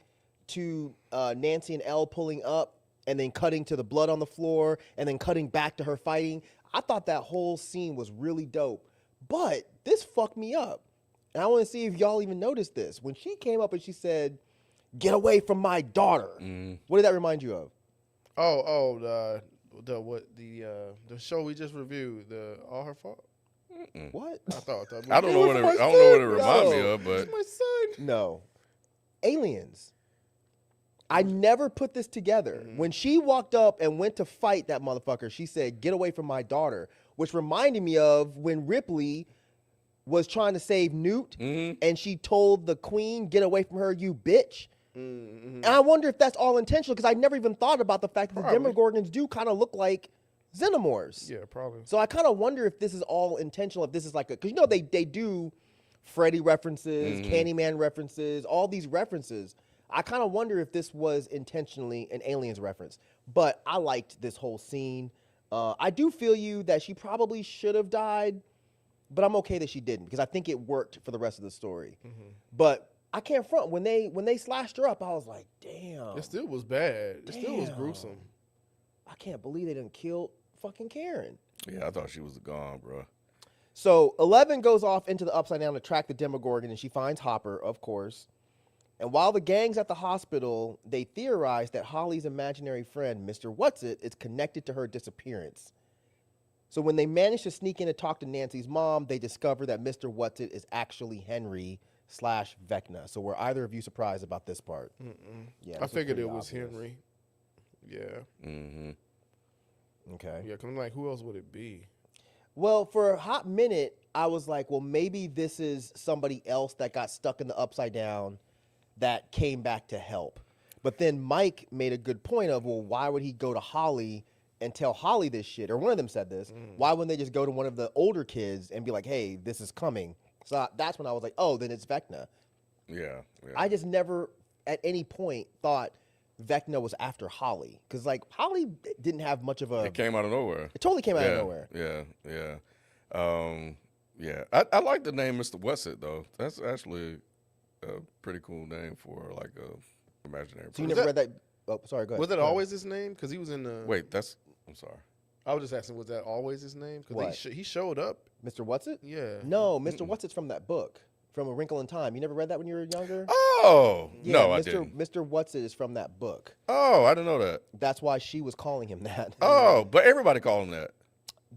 A: to Nancy and Elle pulling up and then cutting to the blood on the floor and then cutting back to her fighting. I thought that whole scene was really dope. But this fucked me up. And I want to see if y'all even noticed this. When she came up and she said, "Get away from my daughter." What did that remind you of?
B: The show we just reviewed, the All Her Fault.
A: What?
C: I don't know what it reminds me
A: No.
C: of, but
B: My son.
A: No. Aliens. I never put this together. When she walked up and went to fight that motherfucker, she said, "Get away from my daughter," which reminded me of when Ripley was trying to save Newt and she told the queen, "Get away from her, you bitch." And I wonder if that's all intentional because I never even thought about the fact that the Demogorgons do kind of look like Xenomorphs.
B: Yeah, probably.
A: So I kind of wonder if this is all intentional, if this is like because you know they do Freddy references, Candyman references, all these references. I kind of wonder if this was intentionally an Aliens reference. But I liked this whole scene. I do feel you that she probably should have died, but I'm okay that she didn't because I think it worked for the rest of the story. But I can't front when they slashed her up. I was like, damn.
B: It still was bad. It still was
A: Damn.
B: gruesome.
A: I can't believe they didn't kill fucking Karen.
C: yeah, I thought she was gone, bro.
A: So 11 goes off into the Upside Down to track the Demogorgon, and she finds Hopper, of course. And while the gang's at the hospital, they theorize that Holly's imaginary friend, Mr. Whatsit, is connected to her disappearance. So when they manage to sneak in and talk to Nancy's mom, they discover that Mr. Whatsit is actually Henry/Vecna. So were either of you surprised about this part? Yeah,
B: I
A: this
B: figured
A: pretty
B: it was
A: obvious.
B: Henry. Yeah.
A: Okay.
B: Yeah, because I'm like, who else would it be?
A: Well, for a hot minute, I was like, well, maybe this is somebody else that got stuck in the Upside Down that came back to help. But then Mike made a good point of, well, why would he go to Holly and tell Holly this shit? Or one of them said this. Why wouldn't they just go to one of the older kids and be like, hey, this is coming? So that's when I was like, oh, then it's Vecna.
C: Yeah.
A: I just never at any point thought Vecna was after Holly. Because, like, Holly didn't have much of a...
C: It came out of nowhere.
A: It totally came out of nowhere.
C: Yeah. I like the name Mr. Whatsit, though. That's actually a pretty cool name for, like, a imaginary
A: So you
C: person.
A: never read that... Oh, sorry, go ahead.
B: Was that
A: Go ahead.
B: always his name? Because he was in the.
C: Wait, I'm sorry.
B: I was just asking, was that always his name?
A: What?
B: Because he showed up.
A: Mr. Whatsit?
B: Yeah.
A: No, Mr. What's from that book, from A Wrinkle in Time. You never read that when you were younger?
C: Oh,
A: Yeah,
C: no, I
A: Mr.
C: didn't.
A: Mr. What's is from that book.
C: Oh, I didn't know that.
A: That's why she was calling him that.
C: Oh, but everybody called him that.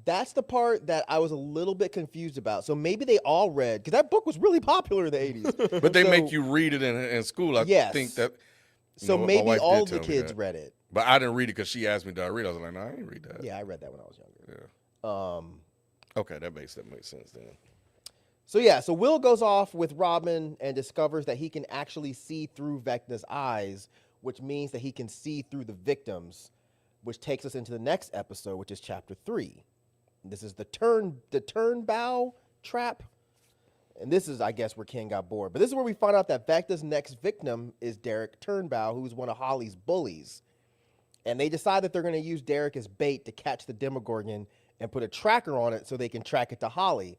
A: That's the part that I was a little bit confused about. So maybe they all read, because that book was really popular in the 80s.
C: But they
A: So-
C: make you read it in school. I
A: Yes.
C: think that.
A: So
C: my
A: maybe
C: wife
A: all
C: did
A: of the
C: tell me
A: kids
C: that.
A: read it.
C: But I didn't read it because she asked me, did I read it? I was like, no, I didn't read that.
A: Yeah, I read that when I was younger.
C: Yeah. Okay, that makes sense then.
A: So yeah, so Will goes off with Robin and discovers that he can actually see through Vecna's eyes, which means that he can see through the victims, which takes us into the next episode, which is chapter 3. This is the Turnbow trap. And this is, I guess, where Ken got bored. But this is where we find out that Vecna's next victim is Derek Turnbow, who's one of Holly's bullies. And they decide that they're going to use Derek as bait to catch the Demogorgon and put a tracker on it so they can track it to Holly.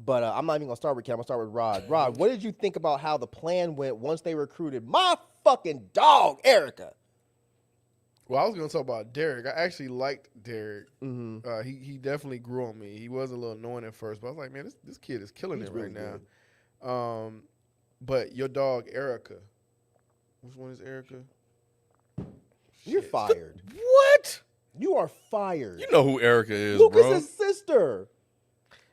A: But I'm not even going to start with Ken. I'm going to start with Rod. Rod, what did you think about how the plan went once they recruited my fucking dog, Erica?
B: Well, I was going to talk about Derek. I actually liked Derek. He definitely grew on me. He was a little annoying at first, but I was like, man, this kid is killing
A: He's
B: it
A: really
B: right now. But your dog, Erica. Which one is Erica?
A: You're fired.
C: What?
A: You are fired.
C: You know who Erica is,
A: Luke
C: bro.
A: is his sister.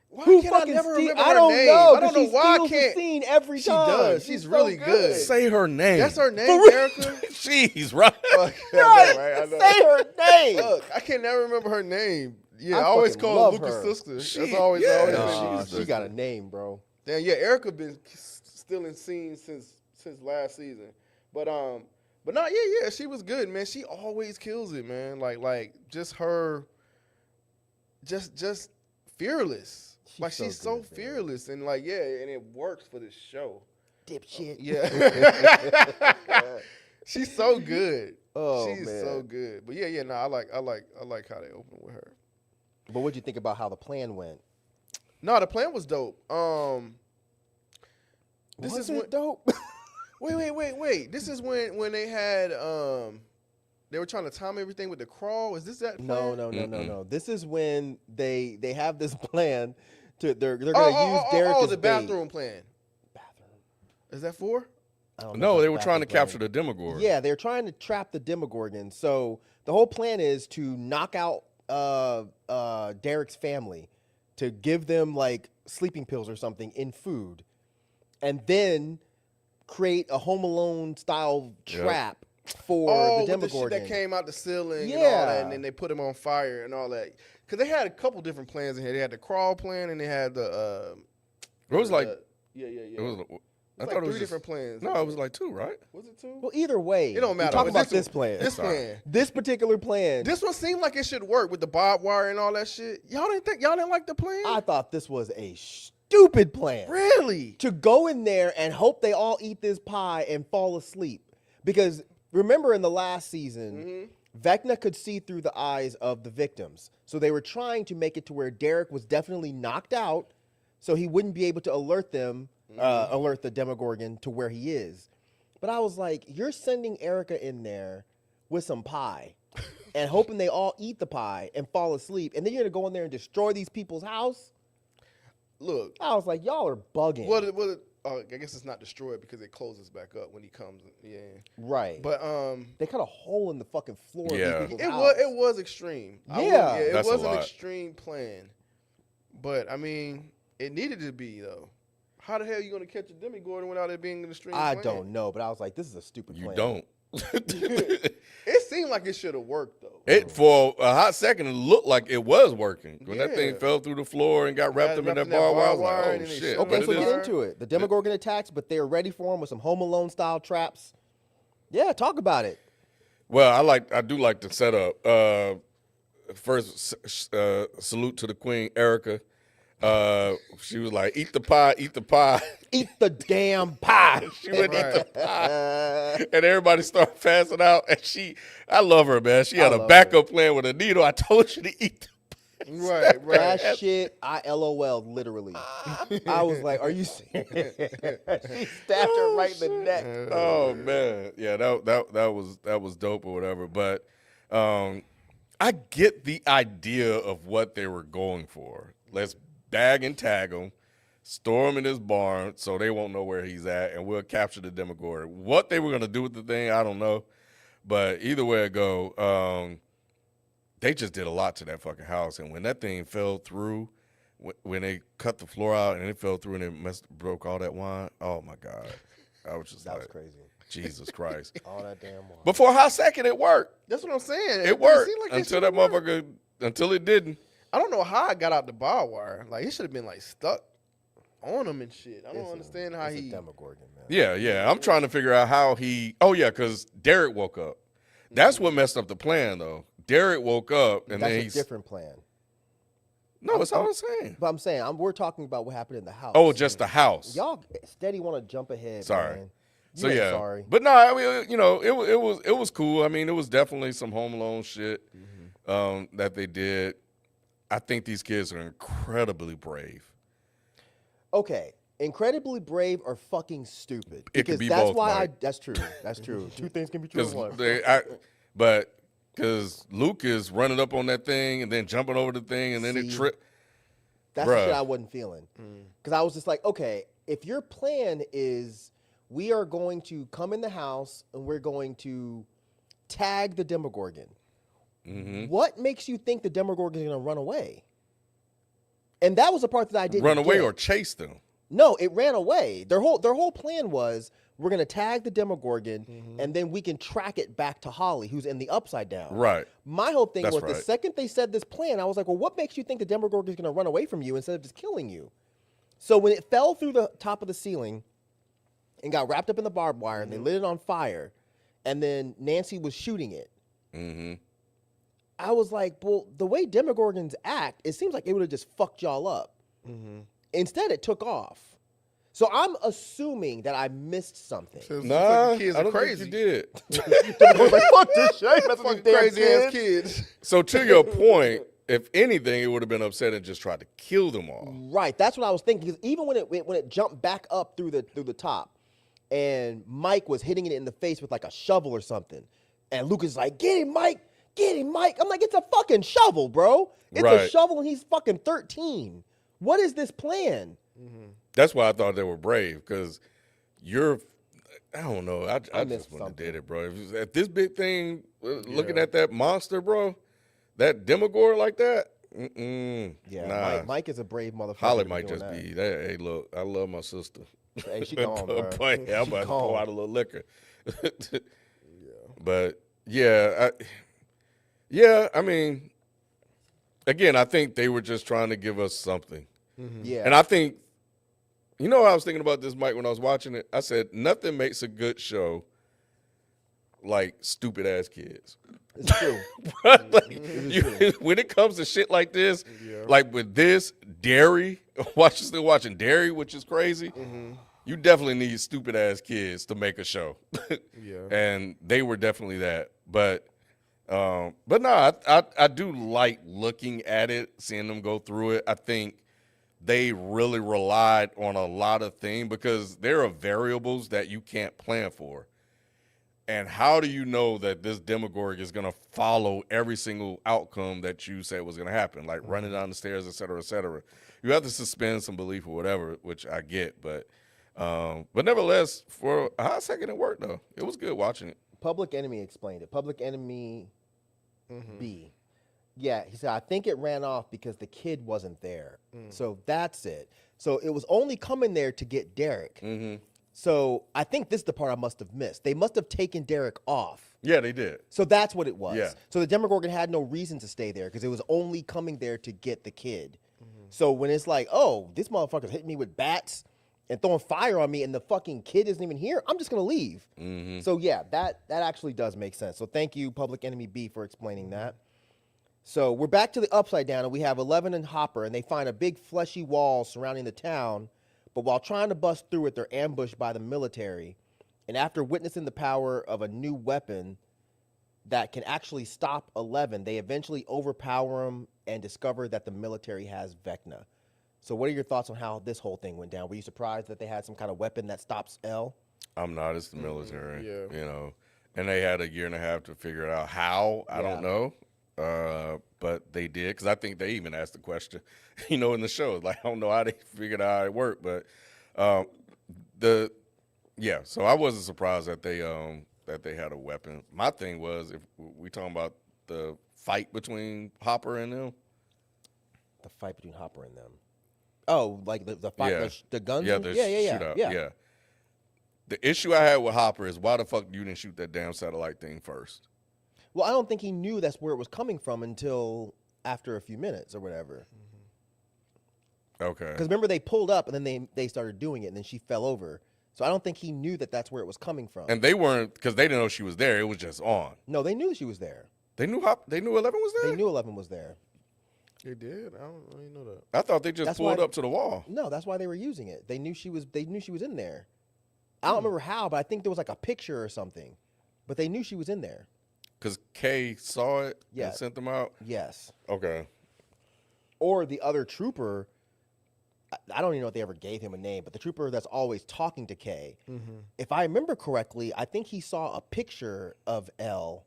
B: Why
A: Who
B: can't I
A: fucking
B: never
A: steal-
B: remember
A: I
B: her
A: don't
B: name?
A: know.
B: I don't know
A: She
B: why I
A: steals the
B: can't.
A: scene every
B: She
A: time.
B: does. She's
A: so
B: really good.
C: Say her name.
B: That's her name,
A: real.
B: Erica.
C: Jeez, right?
B: Fuck, I know, right? I know.
A: Say her name.
B: Look, I can never remember her name. Yeah,
A: I
B: I always
A: fucking
B: call
A: love
B: her Luca's
A: her.
B: sister.
C: She-
B: That's always
C: yeah.
B: always
C: Nah,
B: been
A: Nah,
B: Luca's
A: she
B: sister.
A: got a name, bro.
B: Damn, yeah, Erica been still in scenes since last season. But no, yeah, she was good, man. She always kills it, man. Like just her, just fearless.
A: She's so
B: She's so
A: good, man.
B: fearless, and like yeah, and it works for this show.
A: Dipshit.
B: Yeah, she's so good.
A: Oh,
B: she's
A: man.
B: so good. But yeah, no, I like how they open with her.
A: But what'd you think about how the plan went?
B: No, the plan was dope. This
A: Was
B: is
A: it
B: when,
A: dope?
B: wait. This is when they had they were trying to time everything with the crawl. Is this that plan?
A: No. This is when they have this plan to they're gonna use Derek as
B: the
A: bait.
B: bathroom plan.
A: Bathroom.
B: Is that 4?
A: I don't know
C: No,
A: about
C: they
A: the
C: were trying to
A: bathroom
C: capture
A: plan.
C: the Demogorgon.
A: Yeah, they're trying to trap the Demogorgon. So the whole plan is to knock out Derek's family, to give them like sleeping pills or something in food, and then create a Home Alone style
C: Yep.
A: trap for
B: Oh,
A: the
B: with the shit
A: Demogorgon.
B: that came out the ceiling and all
A: Yeah.
B: that, and then they put him on fire and all that. Because they had a couple different plans in here. They had the crawl plan and they had the
C: It was like
B: yeah.
C: it was. I
B: It's
C: thought
B: like
C: it was
B: 3 different plans.
C: No, it was like 2, right?
B: Was it 2?
A: Well, either way,
B: It don't matter.
A: We're talking
B: but
A: about this plan.
B: This
C: Sorry.
B: plan.
A: This particular plan.
B: This one seemed like it should work with the barbed wire and all that shit. Y'all didn't like the plan?
A: I thought this was a stupid plan.
B: Really?
A: To go in there and hope they all eat this pie and fall asleep. Because remember in the last season, Vecna could see through the eyes of the victims. So they were trying to make it to where Derek was definitely knocked out so he wouldn't be able to alert them, alert the Demogorgon to where he is. But I was like, you're sending Erica in there with some pie and hoping they all eat the pie and fall asleep. And then you're going to go in there and destroy these people's house?
B: Look.
A: I was like, y'all are bugging.
B: I guess it's not destroyed because it closes back up when he comes. Yeah.
A: Right.
B: But
A: they cut a hole in the fucking floor
C: Yeah.
A: of these people's
B: it
A: house.
B: was extreme.
A: Yeah.
B: It
C: That's a
B: was an
C: lot.
B: extreme plan. But I mean, it needed to be though. How the hell are you gonna catch a Demogorgon without it being an extreme
A: I
B: plan?
A: don't know, but I was like, this is a stupid
C: You
A: plan.
C: don't.
B: It seemed like it should have worked though.
C: It for a hot second, it looked like it was working. When that thing
B: Yeah.
C: fell through the floor and got wrapped up in that barbed wire, I was like,
B: and
C: oh
B: then they
C: shit.
B: shut
A: Okay,
C: But
A: so
C: it
A: get
C: is-
A: into it. The Demogorgon attacks, but they're ready for him with some Home Alone style traps. Yeah, talk about it.
C: Well, I do like the setup. First, salute to the Queen, Erica. She was like, "Eat the pie, eat the pie."
A: Eat the damn pie.
C: She would eat the
B: Right.
C: pie, and everybody started passing out. And I love her, man. She had a
A: love
C: backup plan with a needle. I told you to eat.
B: Right, right.
A: That shit, I LOL'd literally. I was like, are you serious? She stabbed her right in the neck.
C: Oh man, yeah, that was dope or whatever. But I get the idea of what they were going for. Let's bag and tag him, store him in his barn so they won't know where he's at, and we'll capture the Demogorgon. What they were gonna do with the thing, I don't know. But either way it go, they just did a lot to that fucking house. And when that thing fell through, when they cut the floor out and it fell through and it broke all that wine, oh my God. I was just
A: That was
C: like,
A: crazy.
C: Jesus Christ.
A: All that damn wine.
C: But for a hot second, it worked.
B: That's what I'm saying.
C: It worked
B: seemed like it
C: until that
B: should've worked.
C: motherfucker, until it didn't.
B: I don't know how I got out the barbed wire. Like it should have been like stuck on him and shit. I don't understand how
A: it's
B: he.
A: a Demogorgon, man.
C: Yeah. I'm trying to figure out how he. Oh yeah, because Derek woke up. That's what messed up the plan, though. Derek woke up and
A: That's
C: then
A: a
C: he's
A: different plan.
C: no. That's all I'm saying.
A: But I'm saying, we're talking about what happened in the house.
C: Oh, just the house.
A: Y'all steady want to jump ahead.
C: Sorry.
A: Man.
C: So
A: You ain't
C: yeah,
A: sorry.
C: but no, I mean, you know, it was cool. I mean, it was definitely some Home Alone shit that they did. I think these kids are incredibly brave.
A: Okay, incredibly brave or fucking stupid.
C: It could
A: Because
C: be
A: that's
C: both,
A: why
C: Mike.
A: that's true. That's true. Two things can be true at
C: Because
A: once.
C: Luke is running up on that thing and then jumping over the thing and then it
A: See?
C: tripped.
A: That's the
C: Bruh.
A: shit I wasn't feeling. Because I was just like, okay, if your plan is we are going to come in the house and we're going to tag the Demogorgon, What makes you think the Demogorgon is going to run away? And that was the part that I didn't
C: Run away
A: get.
C: or chase them.
A: No, it ran away. Their whole plan was we're going to tag the Demogorgon and then we can track it back to Holly, who's in the Upside Down.
C: Right.
A: My whole thing
C: That's
A: was the
C: right.
A: second they said this plan, I was like, well, what makes you think the Demogorgon is going to run away from you instead of just killing you? So when it fell through the top of the ceiling and got wrapped up in the barbed wire and they lit it on fire, and then Nancy was shooting it, I was like, well, the way Demogorgons act, it seems like it would have just fucked y'all up. Instead, it took off. So I'm assuming that I missed something.
C: Nah,
B: kids
C: I
B: are
C: don't
B: crazy.
C: think you did.
A: I was like, fuck this shit. That's
B: Fucking crazy ass kids.
C: So to your point, if anything, it would have been upset and just tried to kill them all.
A: Right, that's what I was thinking. Because even when it jumped back up through the top, and Mike was hitting it in the face with like a shovel or something, and Lucas is like, "Get him, Mike! Get him, Mike!" I'm like, "It's a fucking shovel, bro! It's a
C: Right.
A: shovel, and he's fucking 13. What is this plan?"
C: That's why I thought they were brave, because I don't know. I
A: missed
C: just wouldn't have
A: something.
C: did it, bro. If this big thing, looking at that monster, bro, that Demogorgon like that,
A: Yeah,
C: nah.
A: Mike is a brave motherfucker.
C: Holly
A: for
C: might
A: doing
C: just
A: that.
C: be that. Hey, look, I love my sister.
A: Hey, she gone, bro.
C: But, yeah, I'm
A: She
C: about to
A: gone.
C: pour out a little liquor. But yeah, I mean, again, I think they were just trying to give us something.
A: Yeah,
C: And I think, you know, I was thinking about this, Mike, when I was watching it. I said, nothing makes a good show like stupid ass kids.
A: it's true.
C: When it comes to shit like this, like with this, Dairy, still watching Dairy, which is crazy. You definitely need stupid ass kids to make a show. And they were definitely that. But no, I do like looking at it, seeing them go through it. I think they really relied on a lot of things because there are variables that you can't plan for. And how do you know that this Demogorgon is going to follow every single outcome that you said was going to happen, like running down the stairs, et cetera, et cetera? You have to suspend some belief or whatever, which I get. But nevertheless, for a hot second, it worked, though. It was good watching it.
A: Public Enemy explained it. Public Enemy B. Yeah, he said, I think it ran off because the kid wasn't there. So that's it. So it was only coming there to get Derek. So I think this is the part I must have missed. They must have taken Derek off.
C: Yeah, they did.
A: So that's what it was.
C: Yeah.
A: So the Demogorgon had no reason to stay there because it was only coming there to get the kid. So when it's like, oh, this motherfucker's hitting me with bats and throwing fire on me and the fucking kid isn't even here, I'm just going to leave. So yeah, that actually does make sense. So thank you, Public Enemy B, for explaining that. So we're back to the Upside Down, and we have Eleven and Hopper, and they find a big fleshy wall surrounding the town. But while trying to bust through it, they're ambushed by the military. And after witnessing the power of a new weapon that can actually stop 11, they eventually overpower him and discover that the military has Vecna. So what are your thoughts on how this whole thing went down? Were you surprised that they had some kind of weapon that stops L?
C: I'm not. It's the military.
B: yeah.
C: You know, and they had a year and a half to figure it out. How? I don't know. But they did, because I think they even asked the question, you know, in the show. Like, I don't know how they figured out how it worked, but so I wasn't surprised that they had a weapon. My thing was, if we talking about the fight between Hopper and them,
A: The fight between Hopper and them. Oh, like the fight,
C: Yeah.
A: the guns?
C: yeah,
A: and-
C: the
A: yeah.
C: shootout, yeah. The issue I had with Hopper is, why the fuck you didn't shoot that damn satellite thing first?
A: Well, I don't think he knew that's where it was coming from until after a few minutes or whatever.
C: Okay.
A: Because remember, they pulled up and then they started doing it, and then she fell over. So I don't think he knew that that's where it was coming from.
C: And they weren't, because they didn't know she was there. It was just on.
A: No, they knew she was there.
C: They knew 11 was there?
A: They knew 11 was there.
B: They did? I didn't know that.
C: I thought they just
A: That's
C: pulled
A: why-
C: up to the wall.
A: No, that's why they were using it. They knew she was in there. I don't remember how, but I think there was like a picture or something. But they knew she was in there.
C: Because Kay saw it
A: Yeah.
C: and sent them out?
A: Yes.
C: Okay.
A: Or the other trooper, I don't even know if they ever gave him a name, but the trooper that's always talking to Kay, if I remember correctly, I think he saw a picture of Elle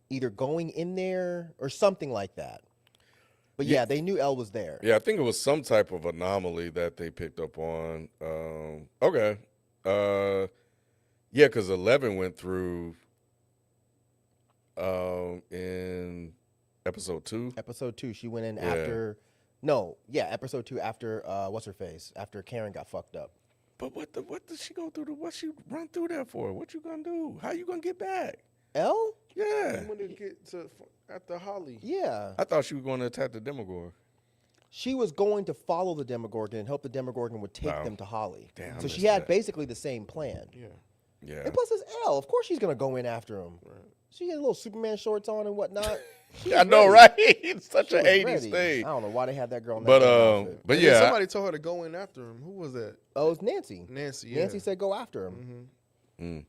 A: either going in there or something like that. But yeah, they knew Elle was there.
C: Yeah, I think it was some type of anomaly that they picked up on. Okay. Yeah, because 11 went through in episode 2.
A: Episode 2, she went in
C: Yeah.
A: after. No, yeah, episode 2 after what's her face? After Karen got fucked up.
C: But what did she go through? What she run through that for? What you gonna do? How you gonna get back?
A: Elle?
C: Yeah,
B: He wanted to get to after Holly.
A: Yeah.
C: I thought she was going to attack the Demogorgon.
A: She was going to follow the Demogorgon and hope the Demogorgon would take
C: Wow.
A: them to Holly.
C: Damn, I
A: so she
C: missed
A: had
C: that.
A: basically the same plan.
B: Yeah.
C: Yeah,
A: And plus, it's Elle. Of course, she's gonna go in after him. She had little Superman shorts on and whatnot. She
C: I
A: was
C: know,
A: ready.
C: right? It's such
A: She
C: an
A: was
C: '80s
A: ready.
C: thing.
A: I don't know why they had that girl in that
C: But
A: damn outfit.
C: but
B: And then
C: yeah,
B: somebody told her to go in after him. Who was that?
A: Oh, it's Nancy.
B: Nancy. Yeah.
A: Nancy said go after him.
C: mm,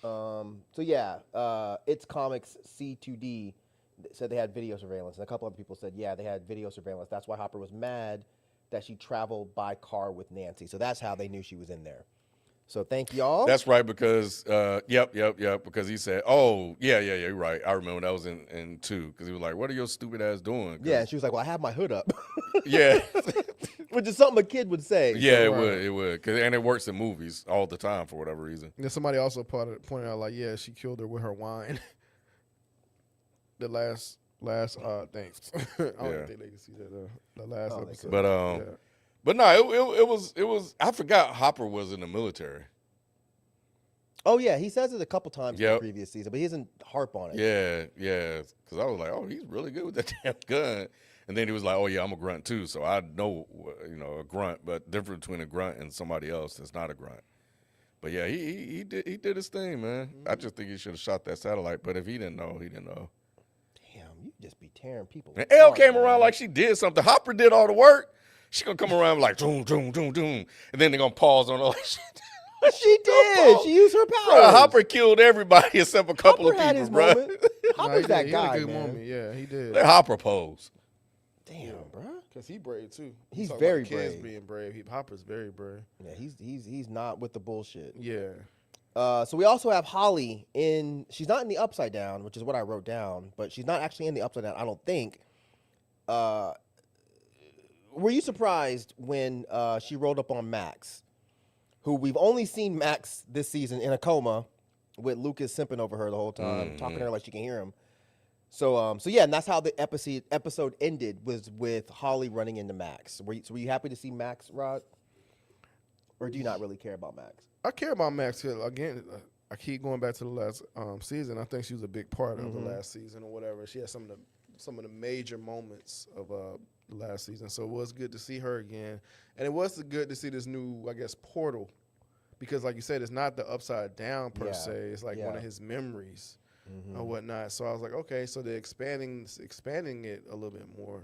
A: So yeah, It's Comics C2D said they had video surveillance, and a couple other people said yeah, they had video surveillance. That's why Hopper was mad that she traveled by car with Nancy. So that's how they knew she was in there. So thank y'all.
C: that's right because yep. Because he said, oh yeah, you're right. I remember that was in 2 because he was like, what are your stupid ass doing? 'Cause-
A: Yeah, and she was like, well, I have my hood up,
C: yeah,
A: which is something a kid would say.
C: yeah.
A: So,
C: It would, and it works in movies all the time for whatever reason.
B: And then somebody also pointed out, like, yeah, she killed her with her wine. The last thanks. I don't
C: Yeah.
B: even think they can see that. The last
A: Oh, they
B: episode.
C: But
B: yeah.
C: but no, it was. I forgot Hopper was in the military.
A: Oh yeah, he says it a couple times in
C: Yep.
A: the previous season, but he doesn't harp on it.
C: Yeah. Because I was like, oh, he's really good with that damn gun. And then he was like, oh yeah, I'm a grunt too, so I know, a grunt, but different between a grunt and somebody else that's not a grunt. But yeah, he did his thing, man. I just think he should have shot that satellite. But if he didn't know, he didn't know.
A: Damn, you just be tearing people.
C: And Elle
A: apart,
C: came
A: man.
C: around like she did something. Hopper did all the work. She gonna come around like doom, doom, doom, doom, and then they're gonna pause on her like shit.
A: She did. She used her powers.
C: Bruh, Hopper killed everybody except a couple
A: Hopper
C: of
A: had
C: people,
A: his
C: bro.
A: moment.
B: Nah,
A: Hopper's
B: he
A: that
B: did. He
A: guy,
B: had a good
A: man.
B: moment. Yeah, he did.
C: Let Hopper pose.
A: Damn, bro.
B: Because he brave too.
A: He's
B: Talk about
A: very
B: kids
A: brave.
B: being brave. Hopper's very brave.
A: Yeah, he's not with the bullshit.
B: Yeah.
A: So we also have Holly in. She's not in the Upside Down, which is what I wrote down, but she's not actually in the Upside Down. I don't think. Were you surprised when she rolled up on Max, who we've only seen Max this season in a coma, with Lucas simping over her the whole time, talking to her like she can hear him. So yeah, and that's how the episode ended, was with Holly running into Max. Were you happy to see Max, Rod? Or do you not really care about Max?
B: I care about Max Hill. Again, I keep going back to the last season. I think she was a big part of the last season or whatever. She had some of the major moments of the last season. So it was good to see her again. And it was good to see this new, I guess, portal. Because like you said, it's not the Upside Down per
A: Yeah.
B: se. It's like one of his memories or whatnot. So I was like, okay, so they're expanding it a little bit more.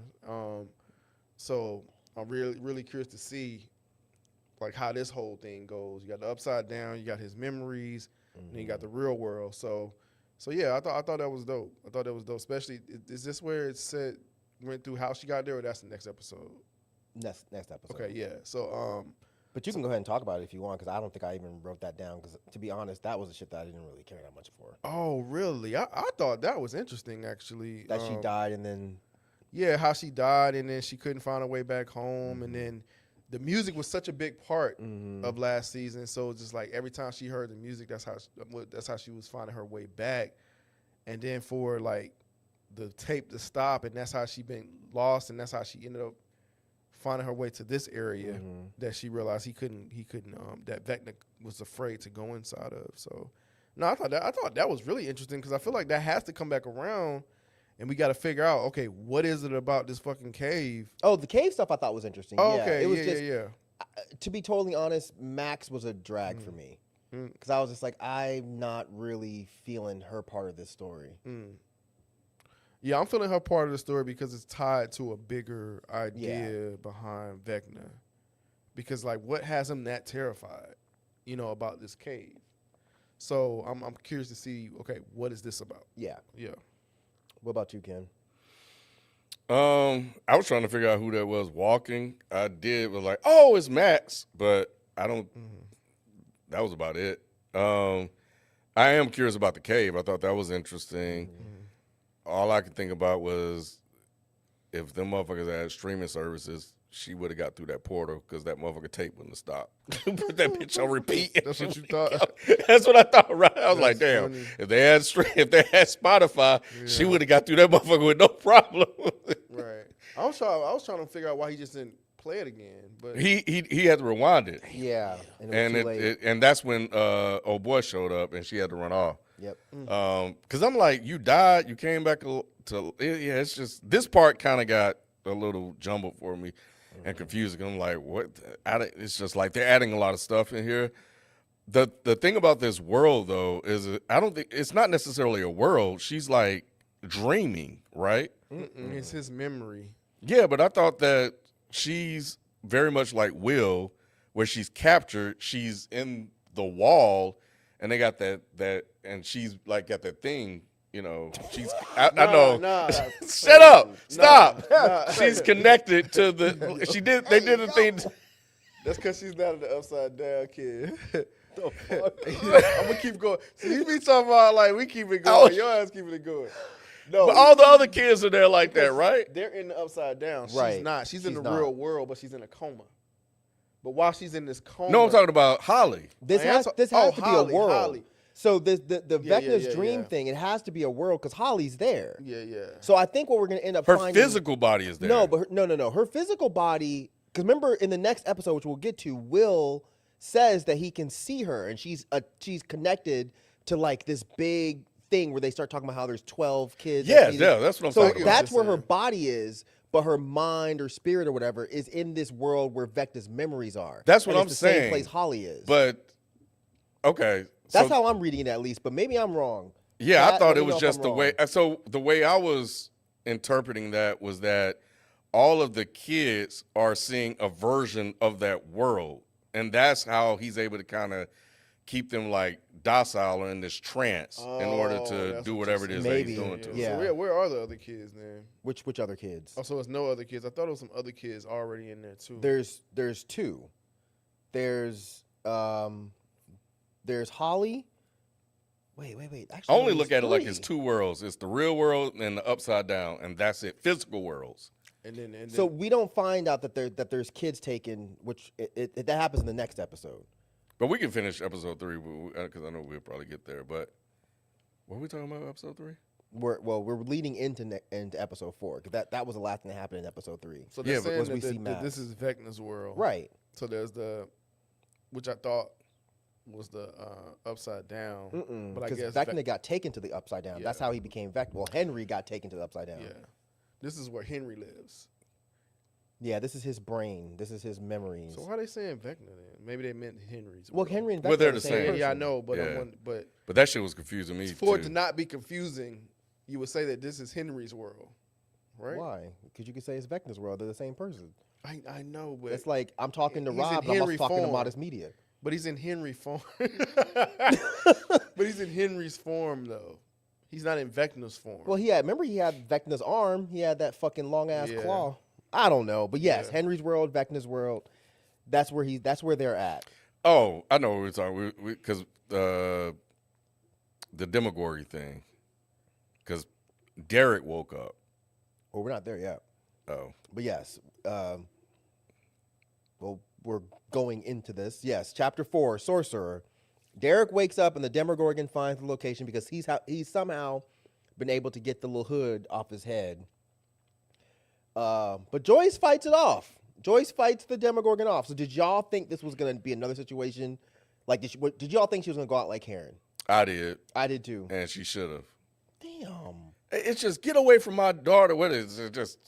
B: So I'm really curious to see like how this whole thing goes. You got the Upside Down, you got his memories, and then you got the real world. So yeah, I thought that was dope. I thought that was dope. Especially, is this where it said went through how she got there, or that's the next episode?
A: Next episode.
B: Okay, yeah. So
A: But you can go ahead and talk about it if you want, because I don't think I even wrote that down. Because to be honest, that was the shit that I didn't really care that much for.
B: oh really? I thought that was interesting actually.
A: That she died and then
B: Yeah, how she died, and then she couldn't find her way back home, and then the music was such a big part of last season. So it's just like every time she heard the music, that's how she was finding her way back. And then for like the tape to stop, and that's how she been lost, and that's how she ended up finding her way to this area that she realized he couldn't that Vecna was afraid to go inside of. So no, I thought that was really interesting, because I feel like that has to come back around. And we got to figure out, okay, what is it about this fucking cave?
A: oh, the cave stuff I thought was interesting.
B: Oh,
A: yeah,
B: okay,
A: it was
B: yeah,
A: just
B: yeah.
A: to be totally honest, Max was a drag for me because I was just like, I'm not really feeling her part of this story.
B: Yeah, I'm feeling her part of the story because it's tied to a bigger idea behind Vecna. Because like, what has him that terrified, about this cave? So I'm curious to see, okay, what is this about?
A: Yeah.
B: Yeah.
A: What about you, Ken?
C: I was trying to figure out who that was walking. I was like, oh, it's Max, but I don't. That was about it. I am curious about the cave. I thought that was interesting. All I could think about was if them motherfuckers had streaming services, she would have got through that portal because that motherfucker tape wouldn't have stopped. Put that bitch on repeat.
B: That's what you thought?
C: That's what I thought. Right? I was like,
B: That's
C: damn.
B: funny.
C: If they had Spotify, she would have got through that motherfucker with no problem.
B: Right. I was trying to figure out why he just didn't play it again. But
C: he had to rewind it,
A: Yeah, and,
C: and
A: it was too late.
C: and that's when old boy showed up and she had to run off.
A: Yep.
C: Because I'm like, you died, you came back to yeah. It's just this part kind of got a little jumbled for me and confusing. I'm like, what? It's just like they're adding a lot of stuff in here. The thing about this world though is I don't think it's not necessarily a world. She's like dreaming, right?
B: it's his memory.
C: Yeah, but I thought that she's very much like Will, where she's captured. She's in the wall, and they got that, and she's like got that thing. You know, she's. I know.
B: Nah,
C: Shut up! Stop!
B: nah.
C: She's connected to the. She did. They did the thing.
B: That's because she's not the upside down kid. I'm gonna keep going. See, you be talking about like we keep it going.
C: Oh.
B: Your ass keeping it going. No,
C: But all the other kids are there like that, right?
B: they're in the upside down.
A: Right.
B: She's not. She's in
A: She's
B: the
A: not.
B: real world, but she's in a coma. But while she's in this coma,
C: No, I'm talking about Holly.
A: This
B: I am
A: has
B: ta-
A: this has
B: oh,
A: to
B: Holly,
A: be a world.
B: Holly.
A: So the
B: Yeah,
A: Vecna's dream
B: yeah.
A: thing, it has to be a world because Holly's there.
B: Yeah, yeah.
A: So I think what we're gonna end up
C: Her
A: finding.
C: physical body is there.
A: No, but no. Her physical body. Because remember, in the next episode, which we'll get to, Will says that he can see her, and she's connected to like this big thing where they start talking about how there's 12 kids. that
C: yeah,
A: need
C: yeah,
A: it.
C: that's what I'm
A: So
C: talking about.
A: that's where her
B: saying.
A: body is, but her mind or spirit or whatever is in this world where Vecna's memories are.
C: That's what
A: And
C: I'm
A: it's the same
C: saying.
A: place Holly is.
C: But okay,
A: that's
C: so,
A: how I'm reading it, at least. But maybe I'm wrong.
C: yeah, I
A: Let
C: thought
A: me
C: it
A: know
C: was
A: if
C: just
A: I'm
C: the
A: wrong.
C: way. So the way I was interpreting that was that all of the kids are seeing a version of that world, and that's how he's able to kind of keep them like docile or in this trance in order
B: Oh,
C: to
B: that's
C: do
B: what
C: whatever it
B: you're
C: is
A: saying.
C: that he's
A: Maybe,
C: doing to them.
A: yeah.
B: So where are the other kids then?
A: Which other kids?
B: Oh, so it's no other kids. I thought it was some other kids already in there too.
A: There's two. There's Holly. Wait. Actually,
C: I only
A: no,
C: look
A: there's
C: at it like it's
A: three.
C: two worlds. It's the real world and the upside down, and that's it. Physical worlds.
B: and then
A: So we don't find out that there's kids taken, which that happens in the next episode.
C: But we can finish episode 3 because I know we'll probably get there. But what are we talking about? Episode 3?
A: We're leading into episode 4 because that was the last thing that happened in episode 3.
B: So they're
C: Yeah, but
B: saying
A: once
B: that,
A: we see
B: that this
A: Max.
B: is Vecna's world,
A: Right.
B: So there's which I thought was the upside down, but I
A: Because
B: guess
A: Vecna got taken to the upside down. That's
B: Yeah.
A: how he became Vecna. Well, Henry got taken to the upside down.
B: yeah, this is where Henry lives.
A: Yeah, this is his brain. This is his memories.
B: So why are they saying Vecna then? Maybe they meant Henry's.
A: Well,
B: world.
A: Henry and Vecna
C: Well, they're
A: are
C: the
A: the same.
C: same.
B: Yeah,
A: person.
B: I know, but
C: Yeah.
B: but
C: that shit was confusing me
B: for it
C: too.
B: to not be confusing, you would say that this is Henry's world, right?
A: Why? Because you could say it's Vecna's world. They're the same person.
B: I know, but
A: It's like I'm talking to
B: he's in
A: Rob, but I'm
B: Henry
A: also talking to
B: form.
A: Modest Media.
B: But he's in Henry form. But he's in Henry's form though. He's not in Vecna's form.
A: Well, he had Vecna's arm. He had that fucking long ass
B: Yeah.
A: claw. I don't know, but yes,
B: Yeah.
A: Henry's world, Vecna's world. That's where they're at.
C: Oh, I know what we're talking because the Demogorgon thing. Because Derek woke up.
A: Well, we're not there yet,
C: Oh,
A: but yes. Well, we're going into this. Yes, chapter 4, Sorcerer. Derek wakes up and the Demogorgon finds the location because he's somehow been able to get the little hood off his head. But Joyce fights it off. Joyce fights the Demogorgon off. So did y'all think this was going to be another situation? Like, did y'all think she was going to go out like Karen?
C: I did,
A: I did too.
C: and she should have.
A: Damn.
C: It's just get away from my daughter. What is it? Just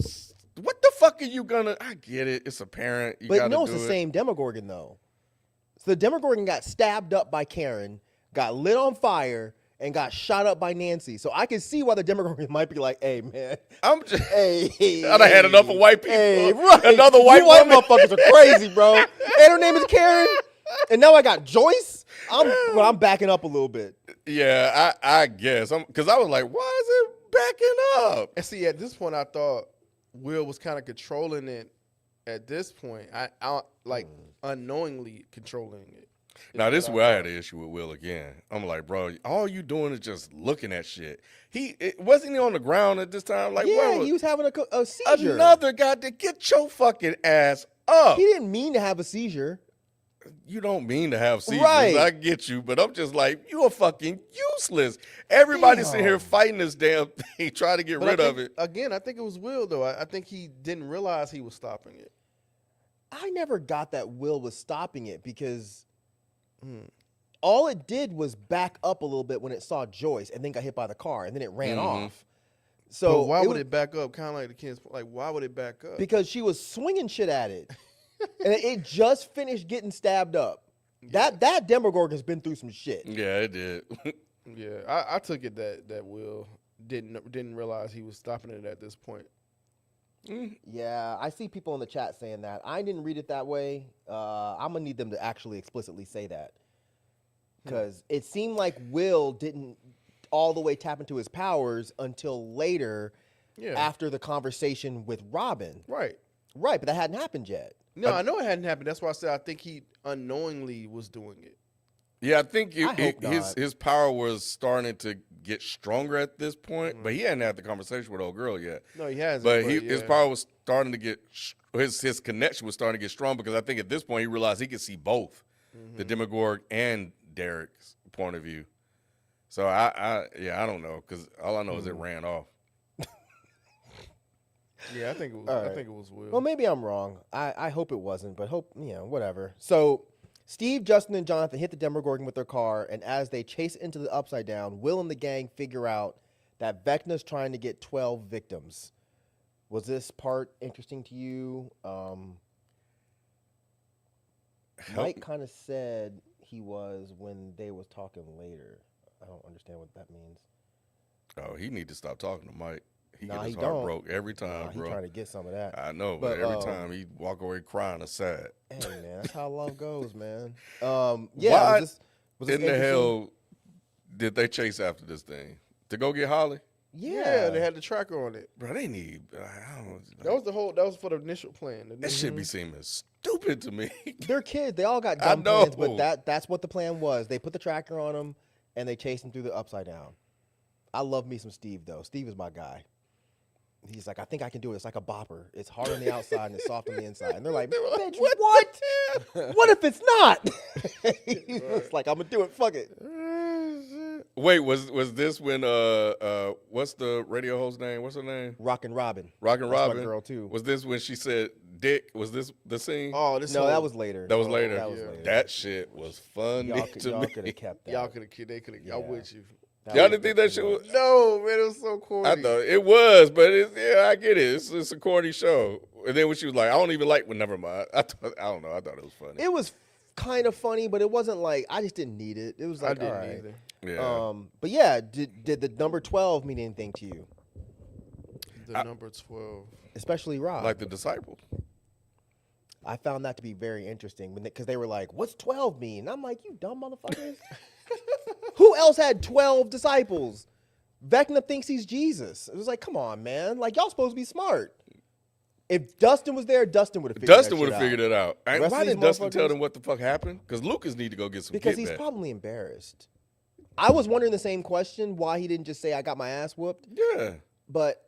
C: what the fuck are you gonna? I get it. It's a parent. You
A: But
C: gotta
A: no, it's
C: do
A: the
C: it.
A: same Demogorgon though. So the Demogorgon got stabbed up by Karen, got lit on fire, and got shot up by Nancy. So I can see why the Demogorgon might be like, "Hey man,
C: I'm just.
A: hey,
C: I done had enough of white people.
A: Hey, right.
C: Another white
A: you white
C: woman.
A: motherfuckers are crazy, bro. And her name is Karen, and now I got Joyce. I'm backing up a little bit.
C: Yeah, I guess. Because I was like, why is it backing up?
B: and see, at this point, I thought Will was kind of controlling it. At this point, I like unknowingly controlling it.
C: Now, this is where I had an issue with Will again. I'm like, bro, all you doing is just looking at shit. Wasn't he on the ground at this time? Like,
A: yeah,
C: bro,
A: he was having a seizure.
C: another guy to get your fucking ass up.
A: He didn't mean to have a seizure.
C: You don't mean to have seizures.
A: Right.
C: I get you, but I'm just like, you are fucking useless. Everybody's sitting here
A: Damn.
C: fighting this damn thing, trying to get
B: But I
C: rid of
B: think-
C: it.
B: Again, I think it was Will though. I think he didn't realize he was stopping it.
A: I never got that Will was stopping it because all it did was back up a little bit when it saw Joyce and then got hit by the car and then it ran off. So
B: But why would
A: was-
B: it back up? Kind of like the kids. Like, why would it back up?
A: Because she was swinging shit at it, and it just finished getting stabbed up. That Demogorgon's been through some shit.
C: Yeah, it did.
B: Yeah, I took it that Will didn't realize he was stopping it at this point.
A: Yeah, I see people in the chat saying that. I didn't read it that way. I'm gonna need them to actually explicitly say that because it seemed like Will didn't all the way tap into his powers until later,
B: Yeah.
A: after the conversation with Robin.
B: Right.
A: Right, but that hadn't happened yet.
B: No, I know it hadn't happened. That's why I said I think he unknowingly was doing it.
C: Yeah, I think
A: I hope not.
C: his power was starting to get stronger at this point, but he hadn't had the conversation with old girl yet.
B: No, he hasn't.
C: But his
B: yeah.
C: power was starting to get his connection was starting to get strong because I think at this point he realized he could see both the Demogorg and Derek's point of view. So I don't know because all I know is it ran off.
B: Yeah, I think it was.
A: All
B: I
A: right.
B: think it was Will.
A: Well, maybe I'm wrong. I hope it wasn't, but whatever. So Steve, Justin, and Jonathan hit the Demogorgon with their car, and as they chase into the Upside Down, Will and the gang figure out that Vecna's trying to get 12 victims. Was this part interesting to you? Mike kind of said he was when they was talking later. I don't understand what that means.
C: Oh, he need to stop talking to Mike. He
A: Nah,
C: get his
A: he
C: heart
A: don't.
C: broke every time,
A: Nah, he
C: bro.
A: trying to get some of that.
C: I know, but
A: But,
C: every time he walk away crying or sad.
A: Hey man, that's how love goes, man.
C: Why
A: was this
C: in the
A: interesting?
C: hell did they chase after this thing to go get Holly?
B: yeah, they had the tracker on it.
C: Bro, they need. I don't.
B: That was the whole. That was for the initial plan.
C: That should be seeming stupid to me.
A: They're kids. They all got
C: I
A: dumb plans,
C: know.
A: but that's what the plan was. They put the tracker on him, and they chased him through the Upside Down. I love me some Steve, though. Steve is my guy. He's like, I think I can do it. It's like a bopper. It's hard on the outside and it's soft on the inside. And they're like, bitch, what? What if it's not? He's just like, I'm going to do it. Fuck it.
C: Wait, was this when what's the radio host name? What's her name?
A: Rockin' Robin.
C: Rockin'
A: That's my
C: Robin.
A: girl, too.
C: Was this when she said Dick? Was this the scene?
B: Oh, this
A: No,
B: whole,
A: that was later.
C: That was later.
A: That was later.
C: That shit was funny
A: Y'all
C: to
A: could
C: me.
A: have kept that.
B: y'all could have. They could have.
A: Yeah.
B: I'm with you.
A: That
C: Y'all
A: was
C: didn't think
A: good
C: that
A: too
C: shit was?
A: much.
B: No, man, it was so corny.
C: I thought it was, but yeah, I get it. It's a corny show. And then when she was like, I don't even like. Well, never mind. I don't know. I thought it was funny.
A: It was kind of funny, but it wasn't like, I just didn't need it. It was
B: I
A: like,
B: didn't
A: all right.
B: either.
C: Yeah.
A: But yeah, did the number 12 mean anything to you?
B: The number 12.
A: Especially Rob.
C: Like the disciples.
A: I found that to be very interesting because they were like, "What's 12 mean?" And I'm like, "You dumb motherfuckers! Who else had 12 disciples?" Vecna thinks he's Jesus. It was like, come on, man! Like y'all supposed to be smart. If Dustin was there, Dustin would have figured.
C: Dustin would have figured it out. And
A: Rest
C: why
A: of these
C: didn't Dustin tell
A: motherfuckers-
C: them what the fuck happened? Because Lucas need to go get some
A: because
C: get
A: he's
C: back.
A: probably embarrassed. I was wondering the same question: why he didn't just say, "I got my ass whooped"?
C: Yeah.
A: But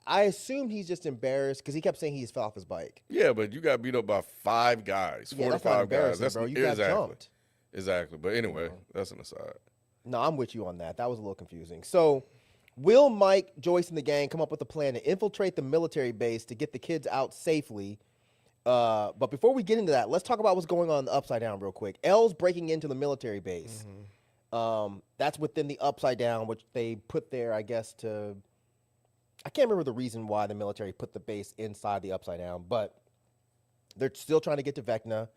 A: I assumed he's just embarrassed because he kept saying he just fell off his bike.
C: Yeah, but you got beat up by 5 guys, 4
A: Yeah,
C: to
A: that's not
C: 5 guys.
A: embarrassing,
C: That's
A: bro. You got
C: exactly.
A: jumped.
C: Exactly. But anyway, that's an aside.
A: No, I'm with you on that. That was a little confusing. So, Will, Mike, Joyce, and the gang come up with a plan to infiltrate the military base to get the kids out safely. But before we get into that, let's talk about what's going on in the Upside Down real quick. L's breaking into the military base. That's within the Upside Down, which they put there, I guess, to... I can't remember the reason why the military put the base inside the Upside Down, but they're still trying to get to Vecna.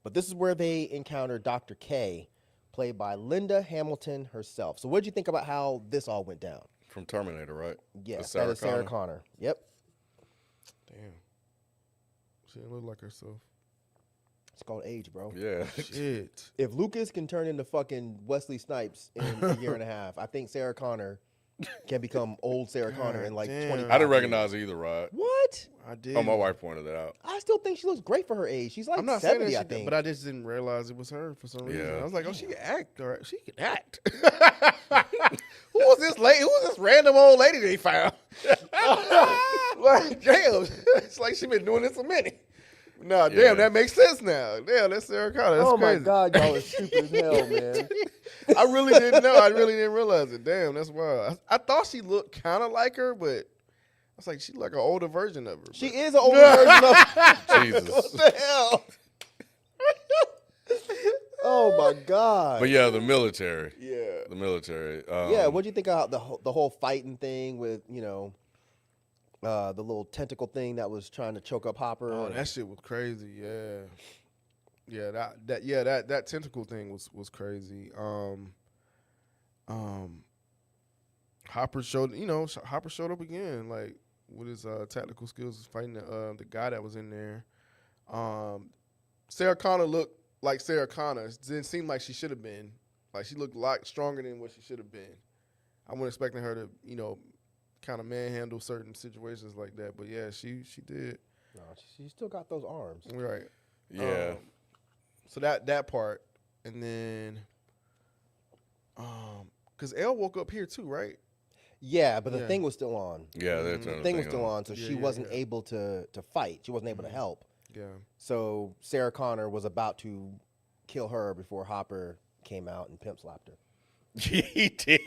A: But this is where they encounter Dr. K, played by Linda Hamilton herself. So what did you think about how this all went down?
C: From Terminator, right?
A: Yes,
C: With
A: that is Sarah
C: Connor.
A: Connor. Yep.
B: Damn. She didn't look like herself.
A: It's called age, bro.
C: Yeah.
B: Shit.
A: If Lucas can turn into fucking Wesley Snipes in a year and a half, I think Sarah Connor can become old Sarah Connor in like
B: damn.
A: 20.
C: I didn't recognize either, Rod.
A: What? What?
B: I did.
C: Oh, my wife pointed it out.
A: I still think she looks great for her age. She's like
B: I'm not saying
A: 70,
B: that
A: I
B: she,
A: think.
B: but I just didn't realize it was her for some reason.
C: Yeah.
B: I was like, oh, she can act. All right. She can act. Who was this lady? Who was this random old lady they found? Like, damn, it's like she been doing this a minute. No,
C: Yeah.
B: damn, that makes sense now. Damn, that's Sarah Connor. That's
A: oh
B: crazy.
A: my God, y'all are stupid as hell, man.
B: I really didn't know. I really didn't realize it. Damn, that's wild. I thought she looked kind of like her, but I was like, she's like an older version of her.
A: She is an older version of
C: Jesus.
A: What the hell? Oh my God.
C: But yeah, the military.
B: Yeah.
C: The military.
A: Yeah, what do you think about the whole fighting thing with the little tentacle thing that was trying to choke up Hopper?
B: Oh, that shit was crazy. Yeah. Yeah, that tentacle thing was crazy. Hopper showed up again, like with his tactical skills, fighting the guy that was in there. Sarah Connor looked like Sarah Connor. It didn't seem like she should have been. Like, she looked a lot stronger than what she should have been. I wasn't expecting her to, kind of manhandle certain situations like that. But yeah, she did.
A: No, she still got those arms.
B: Right.
C: Yeah.
B: So that part, and then, because Elle woke up here too, right?
A: Yeah, but the
B: Yeah.
A: thing was still on.
C: Yeah, they're
A: The
C: turning
A: thing was still on, so
B: Yeah,
A: she
B: yeah,
A: wasn't
B: yeah.
A: able to fight. She wasn't able to help.
B: Yeah.
A: So Sarah Connor was about to kill her before Hopper came out and pimp slapped her.
C: He did.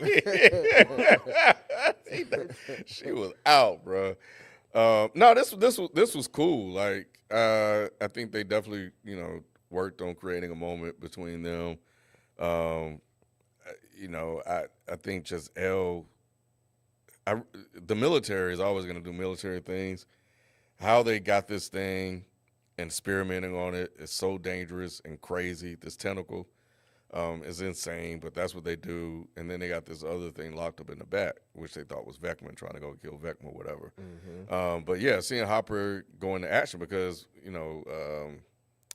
C: She was out, bro. No, this was cool. Like, I think they definitely, worked on creating a moment between them. I think just the military is always going to do military things. How they got this thing and experimenting on it is so dangerous and crazy. This tentacle is insane, but that's what they do. And then they got this other thing locked up in the back, which they thought was Vecman, trying to go kill Vecman or whatever. But yeah, seeing Hopper go into action because,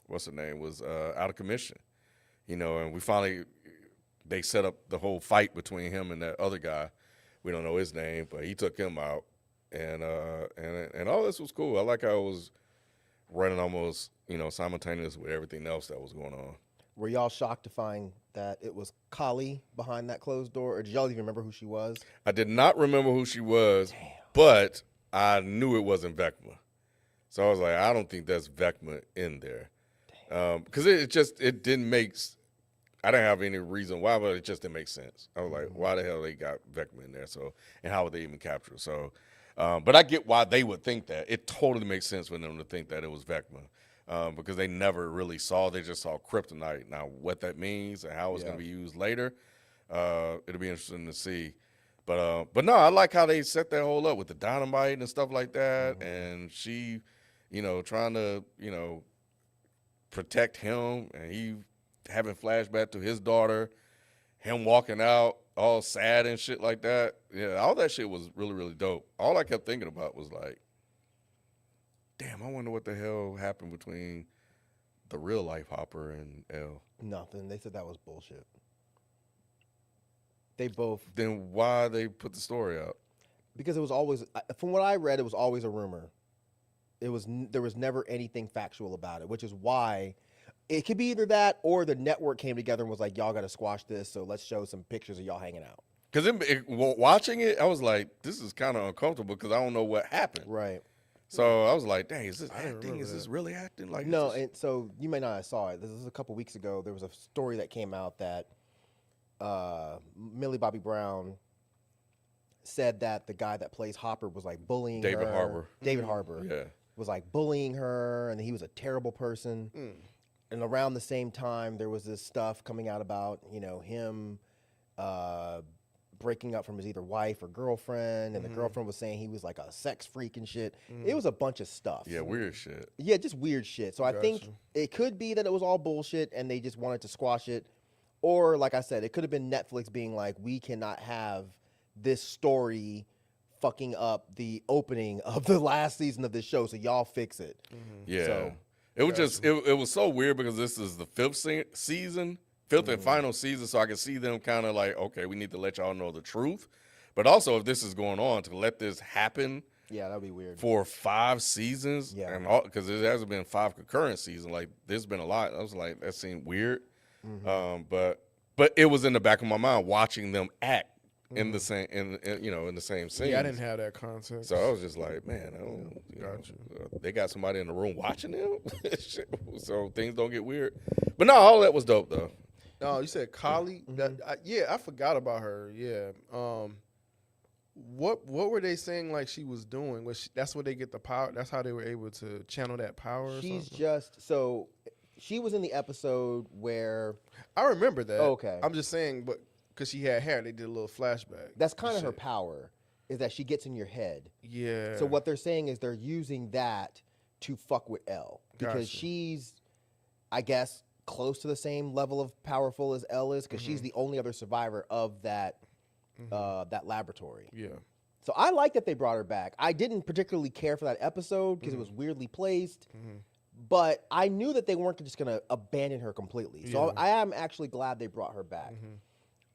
C: what's her name, was out of commission. And we finally, they set up the whole fight between him and that other guy. We don't know his name, but he took him out. And all this was cool. I like how it was running almost, simultaneous with everything else that was going on.
A: Were y'all shocked to find that it was Kali behind that closed door, or did y'all even remember who she was?
C: I did not remember who she was, but I knew it wasn't Vecma. So I was like, I don't think that's Vecma in there. Because it didn't make, I didn't have any reason why, but it just didn't make sense. I was like, why the hell they got Vecma in there? So, and how would they even capture her? So, but I get why they would think that. It totally makes sense for them to think that it was Vecma. Because they never really saw, they just saw kryptonite. Now, what that means and how it's going to be used later, it'll be interesting to see. But no, I like how they set that whole up with the dynamite and stuff like that. And she, trying to, protect him, and he having flashback to his daughter, him walking out all sad and shit like that. Yeah, all that shit was really, really dope. All I kept thinking about was like, damn, I wonder what the hell happened between the real life Hopper and Elle.
A: Nothing. They said that was bullshit. They both,
C: Then why they put the story out?
A: because it was always, from what I read, it was always a rumor. There was never anything factual about it, which is why it could be either that or the network came together and was like, y'all got to squash this, so let's show some pictures of y'all hanging out.
C: Because watching it, I was like, this is kind of uncomfortable because I don't know what happened.
A: Right.
C: So I was like, dang, is this
B: I didn't
C: acting?
B: remember
C: Is this
B: that.
C: really acting? Like,
A: No,
C: is this-
A: and so you may not have saw it. This is a couple weeks ago. There was a story that came out that Millie Bobby Brown said that the guy that plays Hopper was like bullying
C: David
A: her.
C: Harbour.
A: David Harbour.
C: Yeah.
A: Was like bullying her, and he was a terrible person. And around the same time, there was this stuff coming out about him breaking up from his either wife or girlfriend, and the girlfriend was saying he was like a sex freak and shit. It was a bunch of stuff.
C: Yeah, weird shit.
A: Yeah, just weird shit. So I think
B: Gotcha.
A: it could be that it was all bullshit and they just wanted to squash it. Or, like I said, it could have been Netflix being like, we cannot have this story fucking up the opening of the last season of this show, so y'all fix it.
C: Yeah.
A: So-
C: it was just, it was so weird because this is the fifth season, fifth and final season, so I could see them kind of like, okay, we need to let y'all know the truth. But also, if this is going on, to let this happen
A: Yeah, that'd be weird.
C: for 5 seasons.
A: Yeah.
C: And all because there hasn't been 5 concurrent seasons. Like there's been a lot. I was like, that seemed weird. But it was in the back of my mind watching them act in the same in the same scene.
E: Yeah, I didn't have that concept.
C: So I was just like, man, I don't, they got somebody in the room watching them, so things don't get weird. But no, all that was dope though.
E: No, you said Kali. I forgot about her. Yeah. What were they saying like she was doing? That's what they get the power? That's how they were able to channel that power? Or
A: She's
E: something?
A: just so she was in the episode where
E: I remember that.
A: Okay.
E: I'm just saying, but because she had hair, they did a little flashback.
A: that's kind of her
E: Shit.
A: power is that she gets in your head.
E: Yeah.
A: So what they're saying is they're using that to fuck with Elle because
E: Gotcha.
A: she's, I guess, close to the same level of powerful as Elle is because she's the only other survivor of that that laboratory.
E: Yeah.
A: So I like that they brought her back. I didn't particularly care for that episode because it was weirdly placed, but I knew that they weren't just going to abandon her completely. So I am actually glad they brought her back.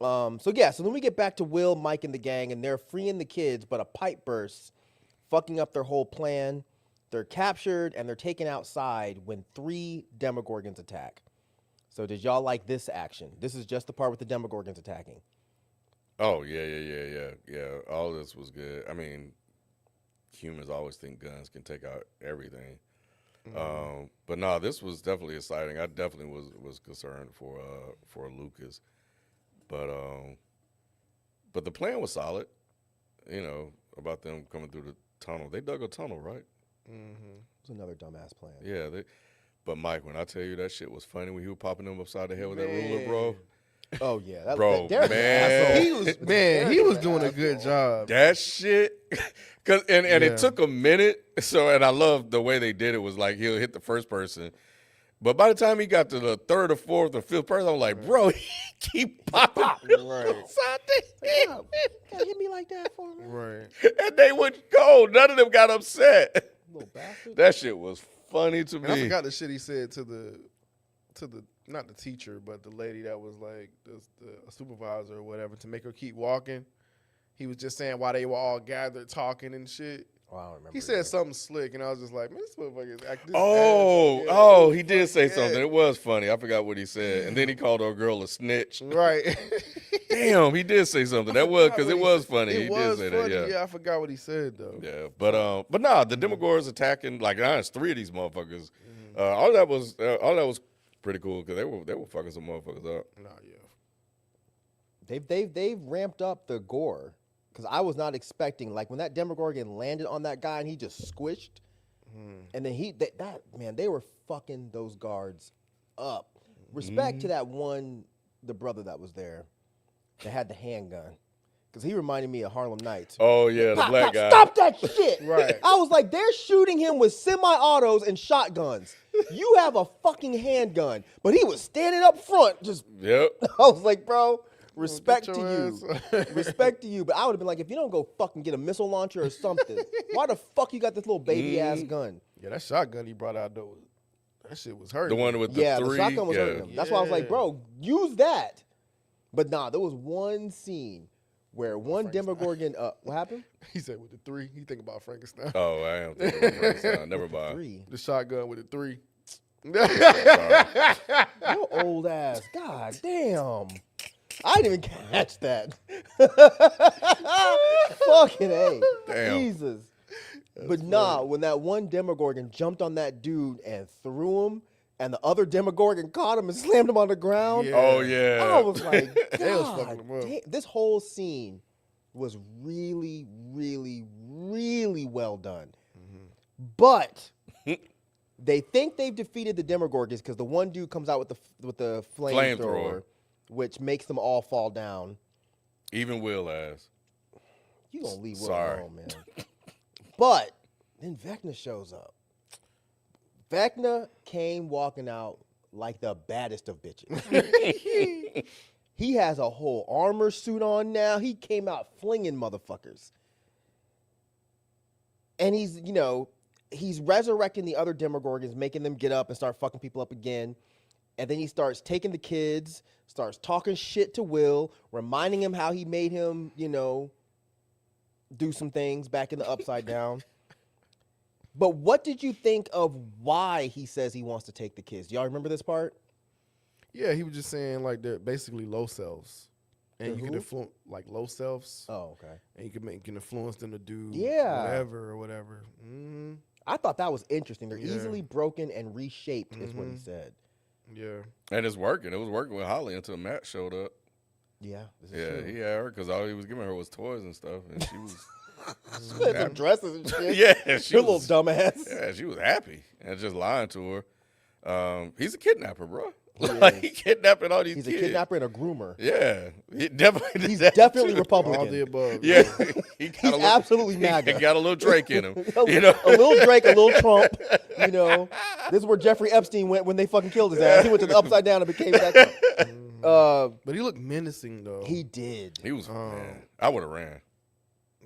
A: So then we get back to Will, Mike, and the gang, and they're freeing the kids, but a pipe bursts, fucking up their whole plan. They're captured, and they're taken outside when 3 Demogorgons attack. So did y'all like this action? This is just the part with the Demogorgons attacking.
C: Oh yeah. All this was good. I mean, humans always think guns can take out everything. But no, this was definitely exciting. I definitely was concerned for Lucas, but the plan was solid. You know about them coming through the tunnel. They dug a tunnel, right?
A: It was another dumbass plan.
C: Yeah. But Mike, when I tell you that shit was funny when he was popping them upside the head with that ruler, bro.
A: Oh yeah,
C: Bro,
A: Derek's an
C: man.
A: asshole.
E: He was doing a good job.
C: That shit, and it took a minute. So, and I love the way they did it. Was like he'll hit the first person, but by the time he got to the 3rd or 4th or 5th person, I'm like, bro, he keep popping
E: Right.
C: upside the head.
A: Can't hit me like that for me,
E: Right.
C: And they would go. None of them got upset.
A: little bastard.
C: That shit was funny to
E: And I
C: me.
E: forgot the shit he said to the not the teacher, but the lady that was like the supervisor or whatever to make her keep walking. He was just saying why they were all gathered talking and shit.
A: Oh, I don't remember.
E: He said something slick, and I was just like, man, this motherfucker is acting.
C: Oh, he did say something. It was funny. I forgot what he said. And then he called our girl a snitch.
E: Right.
C: Damn, he did say something. That was because it was funny.
E: It
C: He
E: was
C: did say
E: funny.
C: that. Yeah.
E: I forgot what he said though.
C: Yeah, but nah, the Demogorgons attacking like honest 3 of these motherfuckers. All that was pretty cool because they were fucking some motherfuckers up.
E: Nah, yeah.
A: They've ramped up the gore because I was not expecting like when that Demogorgon landed on that guy and he just squished, and then they were fucking those guards up. Respect to that one, the brother that was there, that had the handgun, because he reminded me of Harlem Nights.
C: Oh yeah, the
A: Pop,
C: black
A: pop,
C: guy.
A: Stop that shit!
E: Right.
A: I was like, they're shooting him with semi-autos and shotguns. You have a fucking handgun, but he was standing up front, just.
C: Yep.
A: I was like, bro, respect to
E: Get your
A: you. Respect to you. But I would have been like, if you don't go fucking get a missile launcher or something, why the fuck you got this little baby ass gun?
E: Yeah, that shotgun he brought out though, that shit was hurting.
C: The one with the
A: Yeah,
C: 3.
A: the shotgun was hurting him. That's why I was like,
E: Yeah.
A: bro, use that. But nah, there was one scene where one Demogorgon, what happened?
E: He said with the 3, he think about Frankenstein.
C: Oh, I am thinking about Frankenstein. Never mind.
A: 3.
E: The shotgun with the 3.
A: Your old ass. God damn. I didn't even catch that. Fucking A.
C: Damn.
A: Jesus. But nah, when that one Demogorgon jumped on that dude and threw him, and the other Demogorgon caught him and slammed him on the ground,
E: Yeah.
C: Oh yeah.
A: I was like,
E: They was
A: God
E: fucking him up.
A: damn. This whole scene was really, really, really well done. But they think they've defeated the Demogorgons because the one dude comes out with the flamethrower,
C: Flamethrower.
A: which makes them all fall down.
C: Even Will ass.
A: You gonna leave Will
C: Sorry.
A: alone, man. But then Vecna shows up. Vecna came walking out like the baddest of bitches. He has a whole armor suit on now. He came out flinging motherfuckers. And he's resurrecting the other Demogorgons, making them get up and start fucking people up again. And then he starts taking the kids, starts talking shit to Will, reminding him how he made him, do some things back in the Upside Down. But what did you think of why he says he wants to take the kids? Do y'all remember this part?
E: Yeah, he was just saying like they're basically low selves, and
A: They're
E: you can
A: who?
E: influence like low selves,
A: Oh, okay.
E: and you can influence them to do
A: Yeah.
E: whatever or whatever. Mm-hmm.
A: I thought that was interesting. They're
E: Yeah.
A: easily broken and reshaped, is what he
E: Mhm.
A: said.
E: Yeah,
C: And it's working. It was working with Holly until Matt showed up.
A: Yeah, this is
C: Yeah,
A: true.
C: he had her because all he was giving her was toys and stuff, and she was.
A: She had some dresses and shit.
C: Yeah, she
A: Your little
C: was,
A: dumbass.
C: yeah, she was happy and just lying to her. He's a kidnapper, bro.
A: He
C: Like
A: is.
C: he kidnapping all these
A: He's a
C: kids.
A: kidnapper and a groomer.
C: Yeah, he definitely.
A: He's
C: did that
A: definitely
C: too.
A: Republican.
E: all the above.
C: Yeah, he got
A: He's
C: a little,
A: absolutely
C: he
A: MAGA.
C: got a little Drake in him.
A: a,
C: You know,
A: a little Drake, a little Trump. You know, this is where Jeffrey Epstein went when they fucking killed his ass. He went to the Upside Down and became that.
E: But he looked menacing though.
A: He did.
C: he was. Man, I would have ran.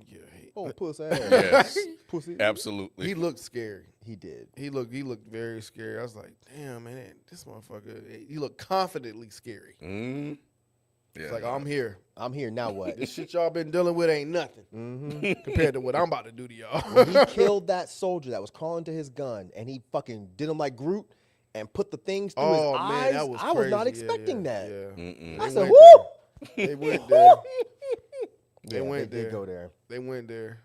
E: yeah,
A: Oh, pussy ass.
C: Yes,
A: Pussy.
C: absolutely.
E: he looked scary.
A: He did.
E: He looked very scary. I was like, damn man, this motherfucker. He looked confidently scary.
C: Mm. Yeah,
E: It's like I'm here.
A: I'm here now. What?
E: This shit y'all been dealing with ain't nothing
A: Mm-hmm.
E: compared to what I'm about to do to y'all.
A: When he killed that soldier that was crawling to his gun, and he fucking did him like Groot and put the things through his
E: Oh
A: eyes.
E: man, that was
A: I was not
E: crazy. Yeah,
A: expecting
E: yeah,
A: that.
E: Yeah.
C: Mm-mm.
A: I
E: They
A: said,
E: went
A: "Woo!"
E: there. They went there. They
A: Yeah,
E: went
A: they
E: there.
A: did go there.
E: They went there.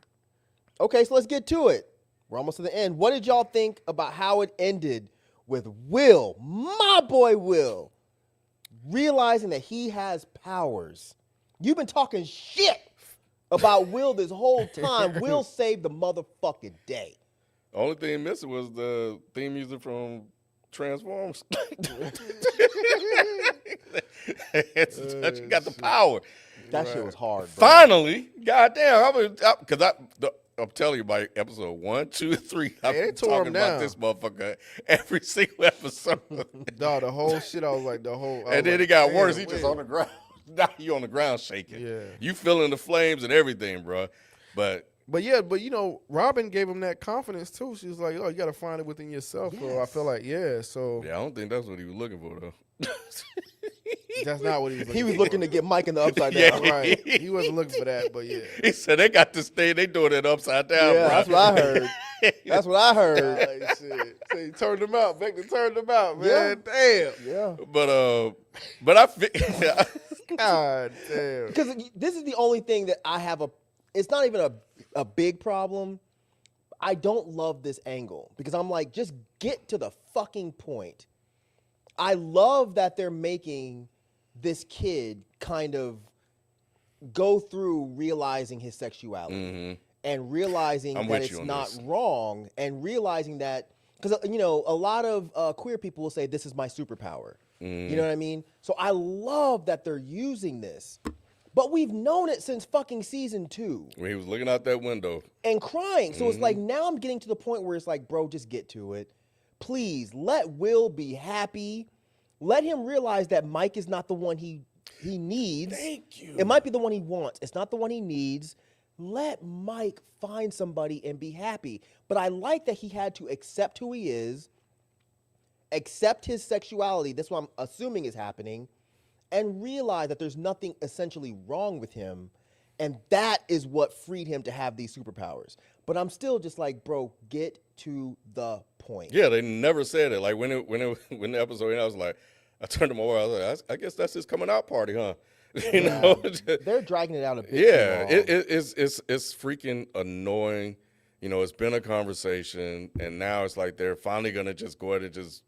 A: Okay, so let's get to it. We're almost to the end. What did y'all think about how it ended with Will, my boy Will, realizing that he has powers? You've been talking shit about Will this whole time. Will saved the motherfucking day.
C: Only thing missing was the theme music from Transformers. You got the power.
A: That shit was hard, bro.
C: Finally, goddamn, I'm telling you, by episode 1, 2, 3, I've
E: Hey, they
C: been
E: tore
C: talking
E: him
C: about
E: down.
C: this motherfucker every single episode.
E: Dog, the whole shit. I was like, I was
C: And then
E: like,
C: it got
E: damn,
C: worse. He just
E: wait.
C: on the ground. Now you on the ground shaking.
E: Yeah.
C: You feeling the flames and everything, bro. But
E: But yeah, but you know, Robin gave him that confidence too. She was like, "Oh, you got to find it within yourself." So I
A: Yes.
E: feel like, yeah. So
C: yeah, I don't think that's what he was looking for though.
E: that's not what he was.
A: He was looking to get Mike in the upside
C: Yeah.
A: down.
E: right. He wasn't looking for that, but yeah.
C: He said they got this thing. They doing it upside down,
A: Yeah,
C: bro.
A: that's what I heard. That's what I heard.
E: Like, shit. So he turned him out. Vector turned him out, man. Damn.
A: Yeah.
C: But I
E: God damn.
A: Because this is the only thing that I have it's not even a big problem. I don't love this angle because I'm like, just get to the fucking point. I love that they're making this kid kind of go through realizing his sexuality and realizing
C: I'm
A: that
C: with
A: it's
C: you on
A: not
C: this.
A: wrong and realizing that, because, you know, a lot of queer people will say, this is my superpower. You know what I mean? So I love that they're using this. But we've known it since fucking season 2
C: when he was looking out that window,
A: and crying. So it's like now I'm getting to the point where it's like, bro, just get to it. Please let Will be happy. Let him realize that Mike is not the one he needs.
C: Thank you.
A: It might be the one he wants. It's not the one he needs. Let Mike find somebody and be happy. But I like that he had to accept who he is, accept his sexuality. That's what I'm assuming is happening, and realize that there's nothing essentially wrong with him. And that is what freed him to have these superpowers. But I'm still just like, bro, get to the point.
C: Yeah, they never said it. Like when the episode ended, I was like, I turned to my wife. I was like, I guess that's his coming out party, huh? You know?
A: They're dragging it out a bit.
C: Yeah,
A: too long.
C: it's freaking annoying. You know, it's been a conversation, and now it's like they're finally gonna just go ahead and just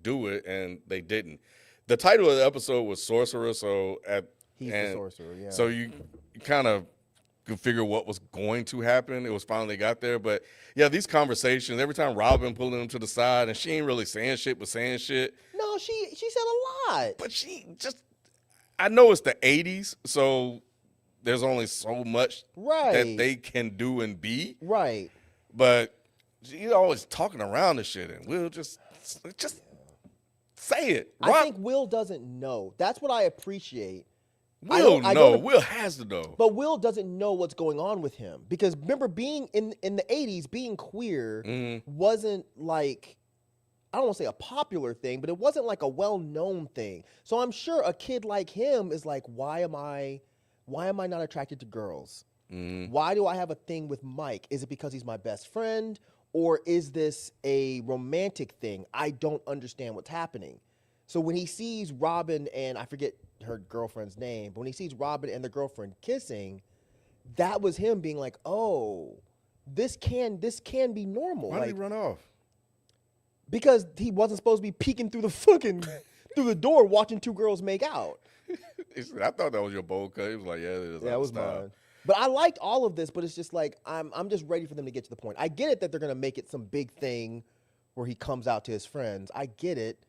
C: do it, and they didn't. The title of the episode was Sorcerer, so
A: He's the sorcerer, yeah.
C: So you kind of could figure what was going to happen. It was finally got there, but yeah, these conversations. Every time Robin pulling him to the side, and she ain't really saying shit, but saying shit.
A: No, she said a lot.
C: But she just, I know it's the 80s, so there's only so much
A: Right.
C: that they can do and be.
A: Right.
C: But she's always talking around the shit, and we'll just say it.
A: I think Will doesn't know. That's what I appreciate. I
C: Will
A: don't- I
C: know.
A: don't-
C: Will has to know.
A: But Will doesn't know what's going on with him. Because remember, being in the 80s, being queer wasn't like, I don't want to say a popular thing, but it wasn't like a well-known thing. So I'm sure a kid like him is like, why am I not attracted to girls? Why do I have a thing with Mike? Is it because he's my best friend? Or is this a romantic thing? I don't understand what's happening. So when he sees Robin and I forget her girlfriend's name, but when he sees Robin and the girlfriend kissing, that was him being like, oh, this can be normal.
C: Why did he run off?
A: Because he wasn't supposed to be peeking through the fucking through the door watching two girls make out.
C: I thought that was your bold cut. He was like, yeah, it is.
A: That was mine. But I liked all of this, but it's just like I'm just ready for them to get to the point. I get it that they're gonna make it some big thing where he comes out to his friends. I get it,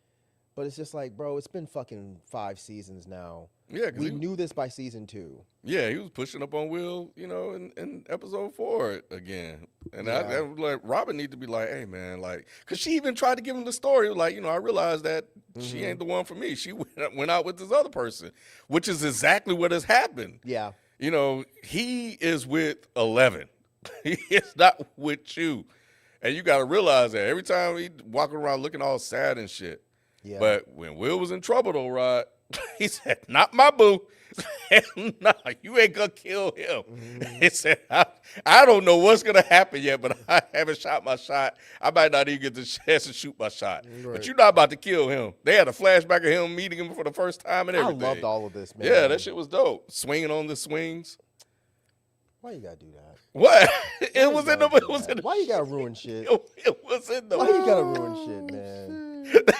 A: but it's just like, bro, it's been fucking 5 seasons now.
C: Yeah,
A: We knew this by season 2.
C: Yeah, he was pushing up on Will, in episode 4 again. And
A: Yeah.
C: I was like, Robin need to be like, hey, man, like, because she even tried to give him the story. Like, I realized that she ain't the one for me. She went out with this other person, which is exactly what has happened.
A: Yeah.
C: He is with 11. He is not with you. And you got to realize that every time he walking around looking all sad and shit.
A: Yeah.
C: But when Will was in trouble, though, Rod, he said, not my boo. Nah, you ain't going to kill him. He said, I don't know what's going to happen yet, but I haven't shot my shot. I might not even get the chance to shoot my shot.
E: Right.
C: But you're not about to kill him. They had a flashback of him meeting him for the first time and everything.
A: I loved all of this, man.
C: Yeah, that shit was dope. Swinging on the swings.
A: Why you gotta do that?
C: What? It was in the.
A: Why
C: It was in the.
A: Why you gotta ruin shit?
C: It was in the.
A: Why you gotta ruin shit, man?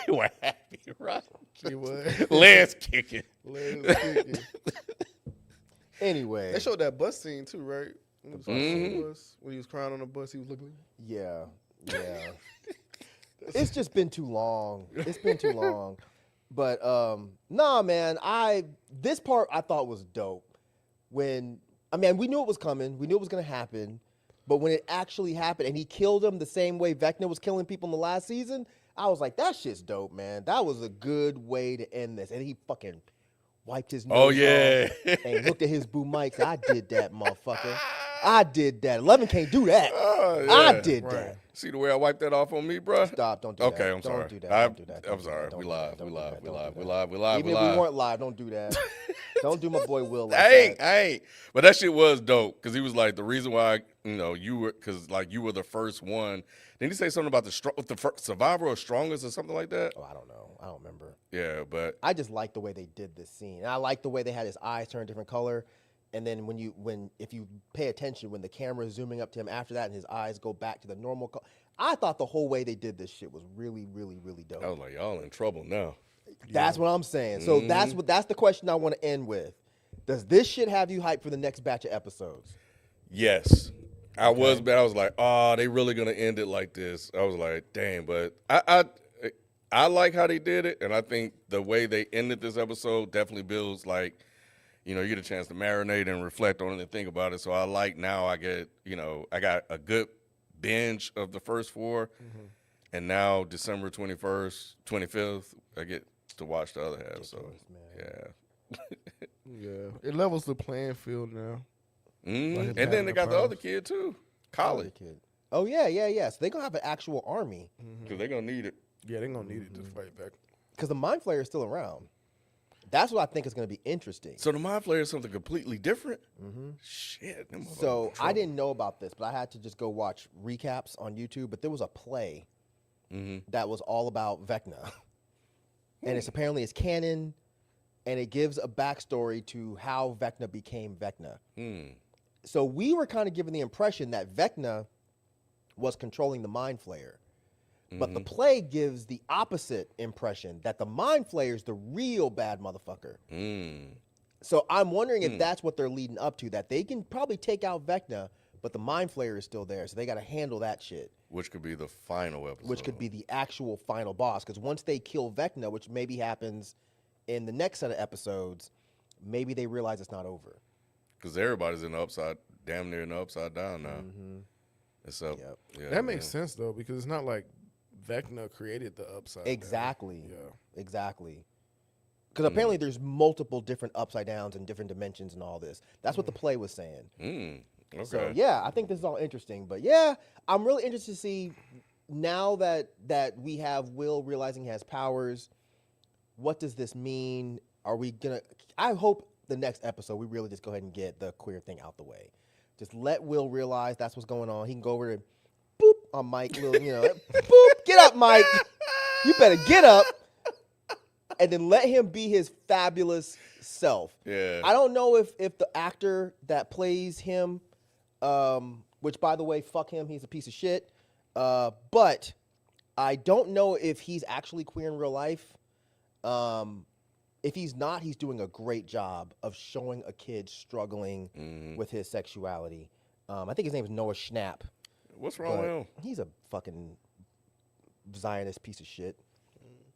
C: They were happy, right?
E: He was.
C: Legs kicking.
E: Legs kicking.
A: Anyway.
E: They showed that bus scene too, right? When he was on the
C: Mhm.
E: bus, when he was crying on the bus, he was looking.
A: Yeah. It's just been too long. It's been too long. But nah, man, this part I thought was dope. We knew it was coming. We knew it was gonna happen. But when it actually happened and he killed him the same way Vecna was killing people in the last season, I was like, that shit's dope, man. That was a good way to end this. And he fucking wiped his nose
C: Oh yeah.
A: off and looked at his boo Mike. Said, I did that, motherfucker. I did that. 11 can't do that.
C: Oh, yeah.
A: I did
E: Right.
A: that.
C: See the way I wiped that off on me, bro?
A: Stop. Don't do that.
C: Okay, I'm sorry.
A: Don't do that.
C: I'm
A: Don't do that.
C: I'm
A: Don't do
C: sorry.
A: that. Don't
C: We
A: do
C: live.
A: that.
C: We
A: Don't do
C: live.
A: that.
C: We
A: Don't
C: live.
A: do
C: We
A: that.
C: live. We live.
A: Even
C: We
A: if we
C: live.
A: weren't live, don't do that. Don't do my boy Will like
C: I
A: that.
C: ain't. But that shit was dope because he was like the reason why you were because like you were the first one. Didn't he say something about the first survivor or strongest or something like that?
A: Oh, I don't know. I don't remember.
C: Yeah, but
A: I just like the way they did this scene. And I like the way they had his eyes turn a different color. And then if you pay attention, when the camera is zooming up to him after that and his eyes go back to the normal color, I thought the whole way they did this shit was really, really, really dope.
C: I was like, y'all in trouble now.
A: That's what I'm saying. So that's the question I want to end with. Does this shit have you hyped for the next batch of episodes?
C: Yes. I was, but I was like, oh, they really gonna end it like this. I was like, damn, but I like how they did it, and I think the way they ended this episode definitely builds like, you get a chance to marinate and reflect on it and think about it. So I like now I get, I got a good binge of the first 4, and now December 21st, 25th, I get to watch the other half. So yeah.
E: Yeah, it levels the playing field now.
C: And
E: him
C: then
E: having
C: they
E: the
C: got the other
E: powers.
C: kid too,
A: Other
C: Collie,
A: kid. Oh yeah. So they're gonna have an actual army
C: because they're gonna need it.
E: Yeah, they're gonna need it to fight back.
A: because the Mind Flayer is still around. That's what I think is gonna be interesting.
C: So the Mind Flayer is something completely different. Shit. them
A: So
C: motherfuckers in
A: I
C: trouble.
A: didn't know about this, but I had to just go watch recaps on YouTube. But there was a play that was all about Vecna, and it's apparently it's canon, and it gives a backstory to how Vecna became Vecna. So we were kind of given the impression that Vecna was controlling the Mind Flayer, but the play gives the opposite impression that the Mind Flayer is the real bad motherfucker. So I'm wondering if that's what they're leading up to, that they can probably take out Vecna, but the Mind Flayer is still there. So they got to handle that shit,
C: Which could be the final episode.
A: which could be the actual final boss. Because once they kill Vecna, which maybe happens in the next set of episodes, maybe they realize it's not over.
C: Because everybody's damn near in the upside down now. It's up.
A: Yep.
C: Yeah,
E: That makes
C: man.
E: sense though, because it's not like Vecna created the upside. down.
A: Exactly.
E: Yeah.
A: Exactly. Because apparently there's multiple different upside downs and different dimensions and all this. That's what the play was saying.
C: Okay.
A: So yeah, I think this is all interesting. But yeah, I'm really interested to see now that we have Will realizing he has powers. What does this mean? Are we gonna? I hope the next episode we really just go ahead and get the queer thing out the way. Just let Will realize that's what's going on. He can go over and boop on Mike. Little, boop, get up, Mike. You better get up. And then let him be his fabulous self.
C: Yeah.
A: I don't know if the actor that plays him, which by the way, fuck him, he's a piece of shit. But I don't know if he's actually queer in real life. If he's not, he's doing a great job of showing a kid struggling with his sexuality. I think his name is Noah Schnapp.
C: What's wrong with him?
A: He's a fucking Zionist piece of shit.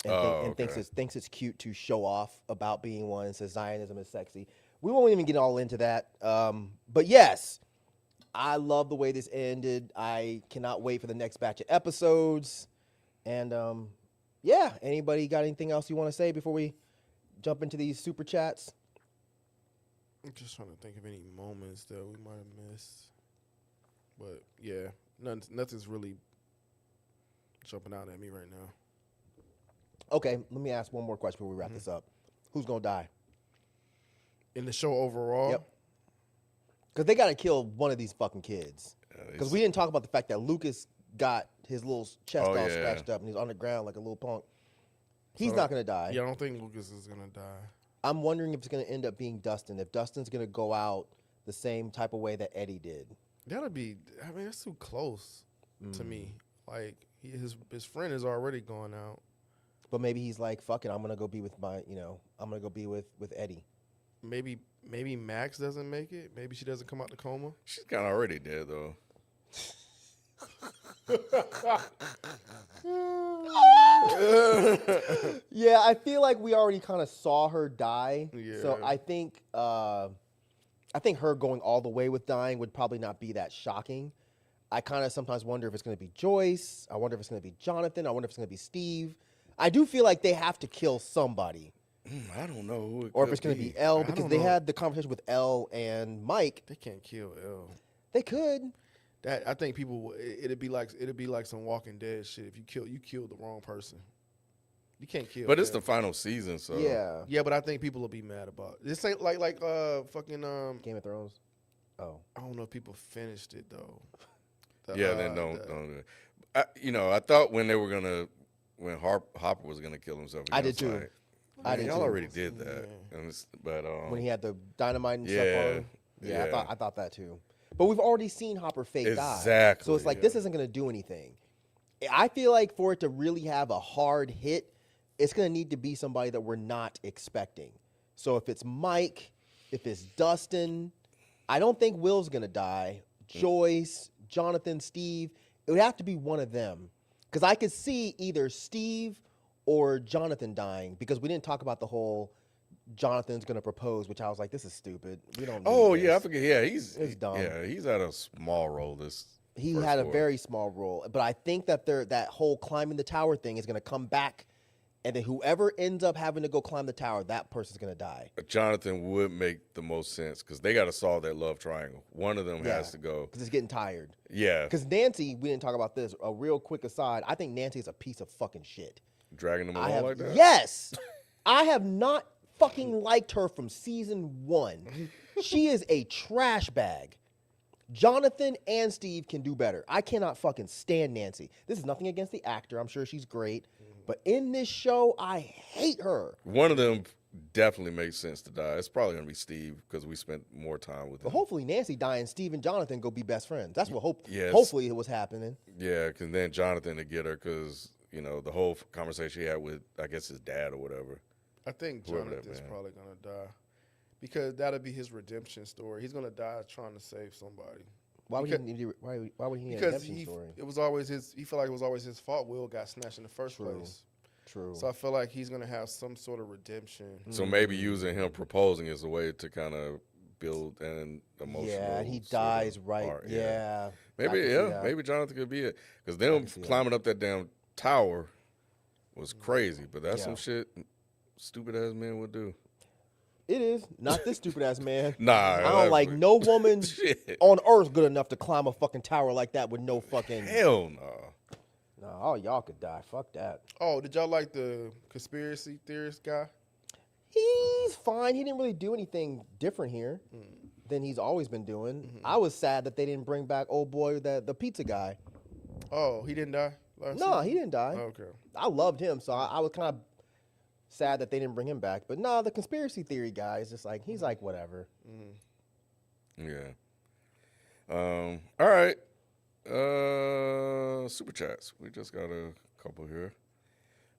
A: And thinks it's cute to show off about being one and says Zionism is sexy. We won't even get all into that. But yes, I love the way this ended. I cannot wait for the next batch of episodes. And yeah, anybody got anything else you want to say before we jump into these super chats?
E: I'm just trying to think of any moments that we might have missed. But yeah, nothing's really jumping out at me right now.
A: Okay, let me ask one more question before we wrap this up. Who's gonna die?
E: In the show overall,
A: Yep. Because they gotta kill one of these fucking kids. Because we didn't talk about the fact that Lucas got his little chest all scratched up and he's on the ground like a little punk. He's not gonna die.
E: yeah, I don't think Lucas is gonna die.
A: I'm wondering if it's gonna end up being Dustin. If Dustin's gonna go out the same type of way that Eddie did.
E: That'll be. I mean, that's too close to me. Like his friend is already going out.
A: But maybe he's like, fuck it, I'm gonna go be with I'm gonna go be with Eddie.
E: Maybe Max doesn't make it. Maybe she doesn't come out the coma.
C: She's kind of already dead, though.
A: Yeah, I feel like we already kind of saw her die.
E: Yeah.
A: So I think her going all the way with dying would probably not be that shocking. I kind of sometimes wonder if it's going to be Joyce. I wonder if it's going to be Jonathan. I wonder if it's going to be Steve. I do feel like they have to kill somebody.
C: I don't know who it
A: Or if
C: could
A: it's going to
C: be.
A: be Elle,
E: I
A: because
E: don't
A: they
E: know.
A: had the conversation with Elle and Mike.
E: They can't kill Elle.
A: They could.
E: That I think people it'd be like some Walking Dead shit. If you killed the wrong person, you can't kill.
C: But it's
E: Elle.
C: the final season, so
A: Yeah.
E: Yeah, but I think people will be mad about it. This ain't like fucking
A: Game of Thrones. Oh.
E: I don't know if people finished it though.
C: Yeah, then don't do it. I thought when Hopper was gonna kill himself,
A: I
C: again,
A: did
C: it's
A: too.
C: like,
A: I did
C: y'all
A: too.
C: already did that, but
A: When he had the dynamite and stuff
C: Yeah,
A: on him. Yeah,
C: yeah.
A: I thought that too. But we've already seen Hopper fake die.
C: Exactly,
A: So it's like, this isn't going to do anything. I feel like for it to really have a hard hit, it's going to need to be somebody that we're not expecting. So if it's Mike, if it's Dustin, I don't think Will's going to die. Joyce, Jonathan, Steve, it would have to be one of them. Because I could see either Steve or Jonathan dying, because we didn't talk about the whole Jonathan's going to propose, which I was like, this is stupid. We don't need
C: oh
A: this.
C: yeah, I forget. Yeah,
A: It's dumb.
C: Yeah, he's had a small role this.
A: He
C: first
A: had a
C: four.
A: very small role, but I think that that whole climbing the tower thing is going to come back, and then whoever ends up having to go climb the tower, that person's going to die.
C: Jonathan would make the most sense because they got to solve that love triangle. One of them has to go.
A: Because it's getting tired.
C: Yeah,
A: Because Nancy, we didn't talk about this. A real quick aside, I think Nancy is a piece of fucking shit.
C: dragging them along like that.
A: Yes, I have not fucking liked her from season 1. She is a trash bag. Jonathan and Steve can do better. I cannot fucking stand Nancy. This is nothing against the actor. I'm sure she's great. But in this show, I hate her.
C: One of them definitely makes sense to die. It's probably gonna be Steve because we spent more time with
A: But
C: him.
A: hopefully Nancy die and Steve and Jonathan go be best friends. That's what
C: Yes.
A: hopefully it was happening.
C: Yeah, because then Jonathan to get her because the whole conversation he had with I guess his dad or whatever.
E: I think
C: Whoever that
E: Jonathan's
C: man.
E: probably gonna die because that'll be his redemption story. He's gonna die trying to save somebody.
A: Why would
E: Because-
A: he need, why would he need a
E: Because
A: redemption story?
E: it was always his. He felt like it was always his fault. Will got snatched in the first
A: True.
E: place.
A: True.
E: So I feel like he's gonna have some sort of redemption.
C: So maybe using him proposing as a way to kind of build an emotional.
A: Yeah, and he
C: sort of
A: dies right.
C: arc,
A: Yeah. I
C: Maybe
A: can see that.
C: maybe Jonathan could be it because them
A: see that.
C: climbing up that damn tower was crazy. But that's
A: Yeah.
C: some shit stupid ass men would do.
A: It is. Not this stupid ass man.
C: Nah,
A: I don't like no woman
C: Shit.
A: on earth good enough to climb a fucking tower like that with no fucking.
C: Hell no.
A: No, all y'all could die. Fuck that.
E: Oh, did y'all like the conspiracy theorist guy?
A: He's fine. He didn't really do anything different here. than he's always been doing.
E: Mm-hmm.
A: I was sad that they didn't bring back old boy, the pizza guy.
E: Oh, he didn't die last
A: No,
E: season?
A: he didn't die.
E: Okay.
A: I loved him, so I was kind of sad that they didn't bring him back. But no, the conspiracy theory guy is just like, he's like, whatever.
C: Yeah. All right. Super chats. We just got a couple here.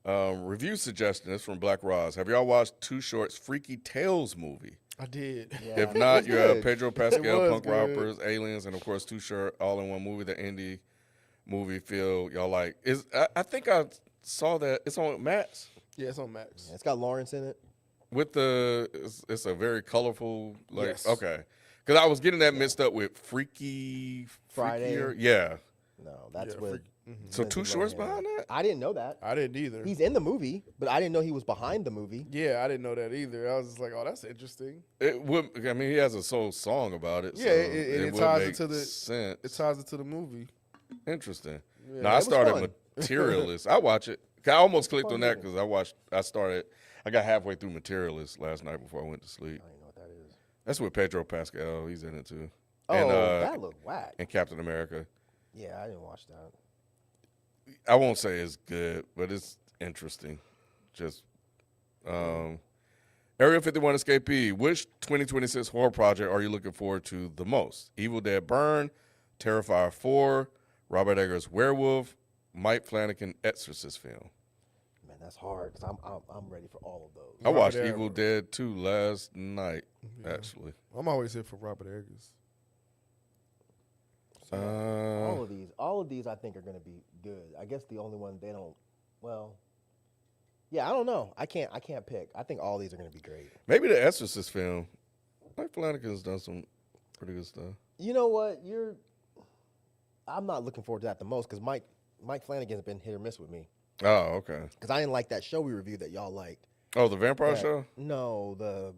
C: Review suggestion is from Black Roz. Have y'all watched Too Short's Freaky Tales movie?
E: I did.
A: Yeah,
C: If not,
A: it's
C: you have
A: good.
C: Pedro Pascal,
E: was
C: Punk
E: good.
C: Robbers, Aliens, and of course Too Short all in one movie. The indie movie feel y'all like is. I think I saw that it's on Max
E: Yeah, it's on Max.
A: It's got Lawrence in it.
C: with the. It's a very colorful like.
E: Yes.
C: Okay, because I was getting that mixed up with Freaky
A: Friday.
C: Freakier. Yeah.
A: No, that's
E: Yeah,
A: with.
C: So
A: Lindsay
C: Too Short's
A: Lohan.
C: behind that.
A: I didn't know that.
E: I didn't either.
A: He's in the movie, but I didn't know he was behind the movie.
E: Yeah, I didn't know that either. I was just like, oh, that's interesting.
C: It would. I mean, he has a soul song about it.
E: Yeah,
C: so
E: it
C: would
E: ties
C: make
E: into the-
C: sense.
E: It ties into the movie.
C: Interesting.
E: Yeah,
C: No,
E: it
C: I
E: was
C: started
A: fun.
C: Materialist. I watch it. I almost clicked
A: fun
C: on that
A: movie.
C: because I got halfway through Materialist last night before I went to sleep.
A: I don't know what that is.
C: That's with Pedro Pascal. He's in it too.
A: Oh,
C: and,
A: that looked whack.
C: and Captain America.
A: Yeah, I didn't watch that.
C: I won't say it's good, but it's interesting. Just Area 51 Escapee. Which 2026 horror project are you looking forward to the most? Evil Dead Burn, Terrifier 4, Robert Eggers Werewolf, Mike Flanagan Exorcist film.
A: Man, that's hard because I'm ready for all of those.
C: I watched
E: Robert
C: Evil
E: Eggers.
C: Dead 2 last night, actually.
E: I'm always here for Robert Eggers.
A: All of these, I think are going to be good. I guess the only one they don't. Well, yeah, I don't know. I can't pick. I think all these are going to be great.
C: Maybe the Exorcist film. Mike Flanagan's done some pretty good stuff.
A: You know what? I'm not looking forward to that the most because Mike Flanagan's been hit or miss with me.
C: Oh, okay.
A: Because I didn't like that show we reviewed that y'all liked.
C: Oh, the Vampire
A: That-
C: Show?
A: No,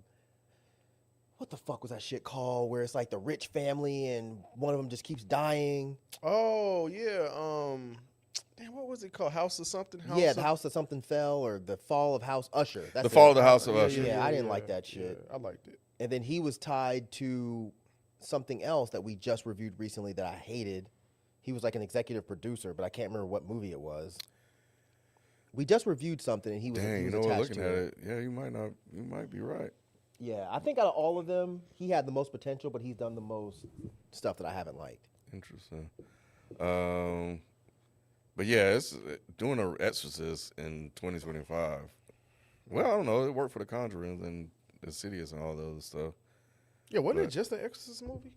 A: what the fuck was that shit called? Where it's like the rich family and one of them just keeps dying.
E: Oh yeah. Damn, what was it called? House of something.
A: The House that Something Fell or the Fall of House Usher. That's
C: The Fall of
A: it.
C: the House of Usher.
A: Yeah, I didn't like that shit.
E: Yeah, I liked it.
A: And then he was tied to something else that we just reviewed recently that I hated. He was like an executive producer, but I can't remember what movie it was. We just reviewed something, and he was,
C: Dang,
A: he
C: you
A: was
C: know what?
A: attached
C: Looking
A: to
C: at
A: it.
C: it, yeah, you might be right.
A: Yeah, I think out of all of them, he had the most potential, but he's done the most stuff that I haven't liked.
C: Interesting. But yeah, it's doing an Exorcist in 2025. Well, I don't know. It worked for The Conjuring and Insidious and all the other stuff.
E: Yeah, wasn't
C: But-
E: it just an Exorcist movie?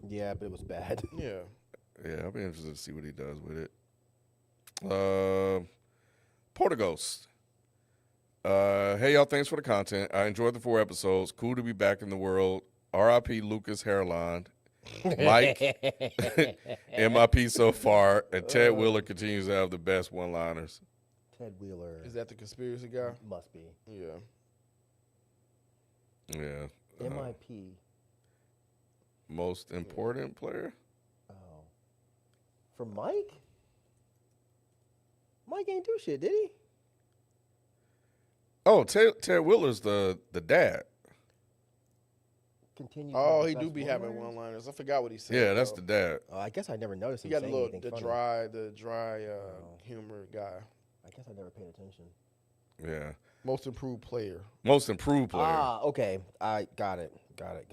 A: Yeah, but it was bad.
E: Yeah.
C: Yeah, I'll be interested to see what he does with it. Portaghost. Hey, y'all, thanks for the content. I enjoyed the 4 episodes. Cool to be back in the world. R.I.P. Lucas Hairline. Mike, MIP so far. And Ted Wheeler continues to have the best one-liners.
A: Ted Wheeler
E: Is that the conspiracy guy?
A: must be.
E: Yeah.
C: Yeah.
A: MIP.
C: Most important player?
A: Oh. For Mike? Mike ain't do shit, did he?
C: Oh, Ted Wheeler's the dad.
A: Continue. to have
E: Oh,
A: the
E: he do
A: best
E: be having
A: one-liners?
E: one-liners. I forgot what he said.
C: Yeah, that's
E: though.
C: the dad.
A: Oh, I guess I never noticed
E: He
A: him
E: got a
A: saying
E: little
A: anything
E: the
A: funny.
E: dry humor guy.
A: I guess I never paid attention.
C: Yeah.
E: Most improved player.
C: Most improved player.
A: Ah, okay. I got it. Got it.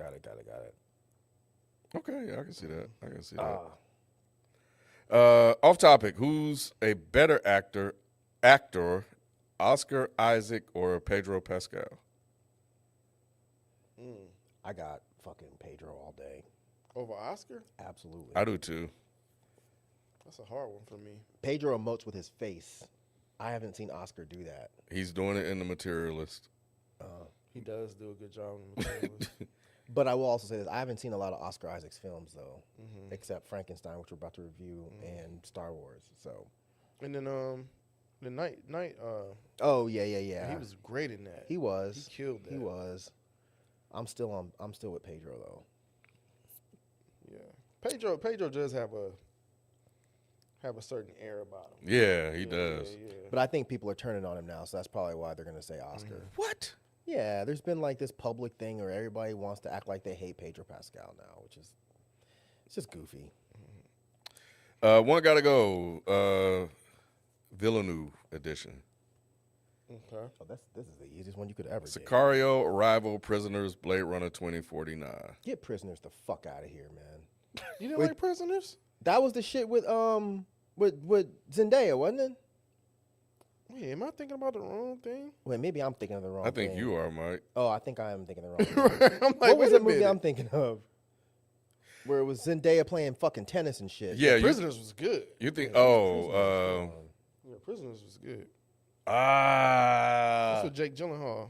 C: Okay, yeah, I can see that.
A: Ah.
C: Off topic, who's a better actor, Oscar Isaac or Pedro Pascal?
A: I got fucking Pedro all day.
E: Over Oscar?
A: Absolutely.
C: I do too.
E: That's a hard one for me.
A: Pedro emotes with his face. I haven't seen Oscar do that.
C: He's doing it in The Materialist.
E: He does do a good job in the Materialist.
A: But I will also say this: I haven't seen a lot of Oscar Isaac's films though, except Frankenstein, which we're about to review, and Star Wars. So.
E: And then the night
A: Oh yeah.
E: he was great in that.
A: He was.
E: He killed that.
A: He was. I'm still with Pedro though.
E: Yeah. Pedro does have a certain air about him.
C: Yeah, he does.
E: Yeah.
A: But I think people are turning on him now, so that's probably why they're going to say Oscar.
C: What?
A: Yeah, there's been like this public thing where everybody wants to act like they hate Pedro Pascal now, which is it's just goofy.
C: One gotta go. Villeneuve edition.
E: Okay.
A: Oh, this is the easiest one you could ever get.
C: Sicario, Arrival, Prisoners, Blade Runner 2049.
A: Get Prisoners the fuck out of here, man.
E: You didn't
A: Wait.
E: like Prisoners?
A: That was the shit with Zendaya, wasn't it?
E: Wait, am I thinking about the wrong thing?
A: Wait, maybe I'm thinking of the wrong
C: I think
A: thing.
C: you are, Mike.
A: Oh, I think I am thinking of the wrong thing.
E: I'm like,
A: What was
E: wait
A: the
E: a
A: movie
E: minute.
A: I'm thinking of? Where it was Zendaya playing fucking tennis and shit.
C: Yeah, you,
E: Prisoners was good.
C: you think?
E: Yeah, Prisoners was good. That's
C: I
E: with Jake Gyllenhaal.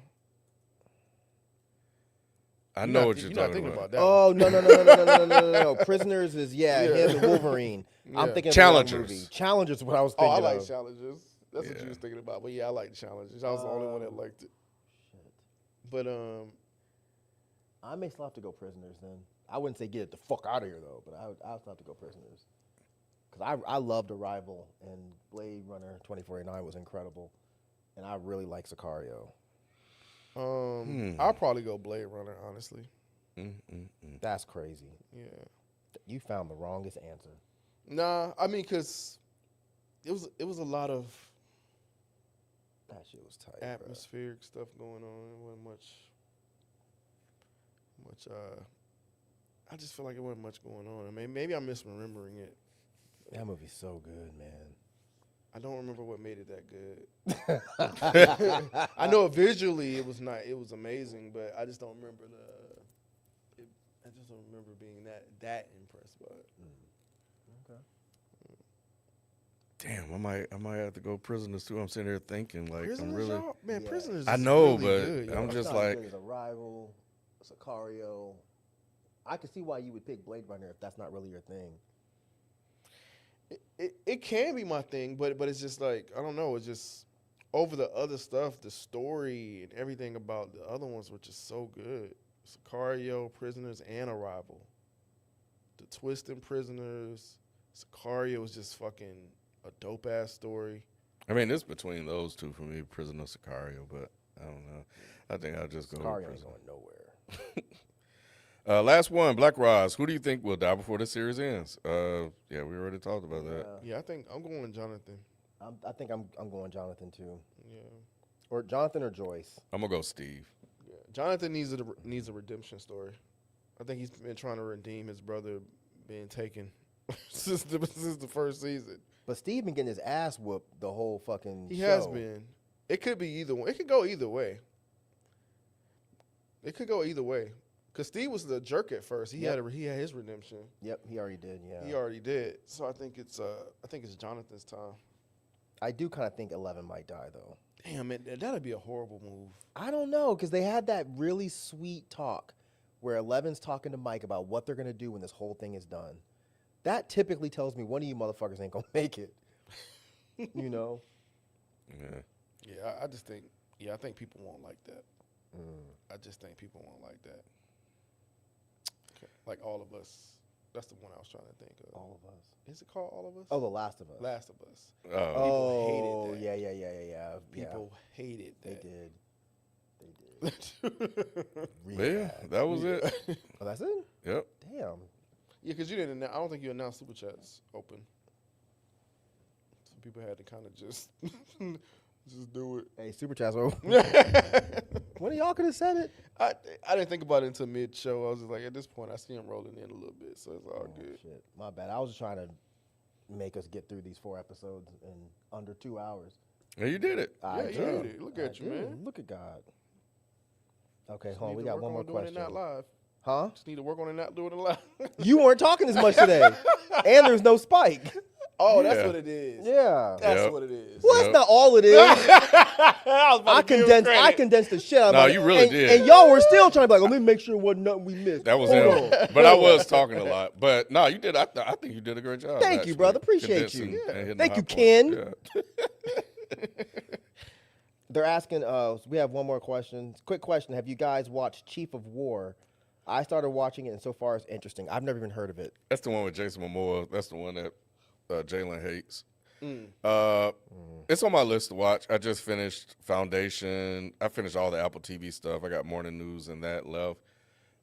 C: know what you're
E: not
C: talking
E: thinking
C: about.
E: that.
A: Oh no! Prisoners is him and Wolverine. I'm
E: Yeah.
A: thinking of
C: Challengers.
A: the wrong movie. Challengers is what I was
E: Oh,
A: thinking
E: I like
A: of.
E: Challengers. That's what
C: Yeah.
E: you was thinking about. But yeah, I like Challengers. I was the only one that liked it. But
A: I may still have to go Prisoners then. I wouldn't say get it the fuck out of here though, but I'll still have to go Prisoners. Because I loved Arrival and Blade Runner 2049 was incredible, and I really like Sicario.
E: I'll probably go Blade Runner, honestly.
A: That's crazy.
E: Yeah.
A: You found the wrongest answer.
E: Nah, I mean, cause it was a lot of
A: That shit was tight. Bro.
E: atmospheric stuff going on. It wasn't much. I just feel like it wasn't much going on. I mean, maybe I'm misremembering it.
A: That movie's so good, man.
E: I don't remember what made it that good. I know visually it was not. It was amazing, but I just don't remember I just don't remember being that impressed by it.
C: Damn, I might have to go Prisoners too. I'm sitting here thinking like
E: Prisoners,
C: I'm really.
E: y'all? Man,
A: Yeah.
E: Prisoners.
C: I
E: is
C: know,
E: really
C: but
E: good,
C: I'm
E: y'all.
C: just
A: Not as
C: like-
A: good as Arrival, Sicario. I could see why you would pick Blade Runner if that's not really your thing.
E: It can be my thing, but it's just like I don't know. It's just over the other stuff, the story and everything about the other ones, which is so good. Sicario, Prisoners, and Arrival. The twist in Prisoners, Sicario is just fucking a dope ass story.
C: I mean, it's between those two for me, Prisoner, Sicario, but I don't know. I think I'll just go with
A: Sicario ain't
C: Prisoner.
A: going nowhere.
C: Last one, Black Roz. Who do you think will die before the series ends? Yeah, we already talked about that.
E: Yeah, I think I'm going Jonathan.
A: I think I'm going Jonathan too,
E: Yeah,
A: or Jonathan or Joyce.
C: I'm gonna go Steve.
E: yeah. Jonathan needs a redemption story. I think he's been trying to redeem his brother being taken since the first season.
A: But Steve been getting his ass whooped the whole fucking
E: He
A: show.
E: has been. It could be either one. It could go either way. Cause Steve was the jerk at first. He had his redemption.
A: Yep, he already did. Yeah,
E: He already did. So I think it's Jonathan's time.
A: I do kind of think 11 might die though.
E: Damn it, that'd be a horrible move.
A: I don't know because they had that really sweet talk where 11's talking to Mike about what they're gonna do when this whole thing is done. That typically tells me one of you motherfuckers ain't gonna make it. You know?
C: Yeah.
E: Yeah, I just think. Yeah, I think people won't like that. I just think people won't like that. Like All of Us. That's the one I was trying to think of.
A: All of us.
E: Is it called All of Us?
A: Oh, The Last of Us.
E: Last of Us.
A: Oh,
E: hated that.
A: yeah.
E: People hated
A: They
E: that.
A: did. Really
C: But yeah,
A: bad.
C: that was it.
A: Oh, that's it?
C: Yep.
A: Damn.
E: Yeah, because you didn't. I don't think you announced Super Chats open. So people had to kind of just do it.
A: Hey, Super Chats over. One of y'all could have said it.
E: I didn't think about it until mid show. I was just like, at this point, I see him rolling in a little bit, so it's all good.
A: Shit. My bad. I was just trying to make us get through these 4 episodes in under 2 hours.
C: Yeah, you did it.
A: I
E: Yeah, you
A: did.
E: did it. Look
A: I
E: at you,
A: did.
E: man.
A: Look at God. Okay,
E: Just
A: hold on.
E: need
A: We
E: to
A: got
E: work
A: one more
E: on doing
A: question.
E: it not live.
A: Huh?
E: Just need to work on it not doing it live.
A: You weren't talking as much today. And there's no spike.
E: Oh, that's
C: Yeah.
E: what it is.
A: Yeah.
E: That's
C: Yep.
E: what it is.
A: Well, that's
C: Yep.
A: not all it is. I
E: I
A: condensed the shit out of
C: No,
A: it.
C: you really
A: and,
C: did.
A: And y'all were still trying to be like, let me make sure it wasn't nothing we missed.
C: That was
A: Hold
C: him.
A: on.
C: But I was talking a lot. But no, you did. I think you did a great job.
A: Thank you,
C: actually,
A: brother. Appreciate
C: condensing
A: you.
C: and hitting
A: Thank
C: the
A: you,
C: high points.
A: Ken.
C: Yeah.
A: They're asking, we have one more question. Quick question. Have you guys watched Chief of War? I started watching it, and so far it's interesting. I've never even heard of it.
C: That's the one with Jason Momoa. That's the one that Jalen hates. It's on my list to watch. I just finished Foundation. I finished all the Apple TV stuff. I got Morning News and that left.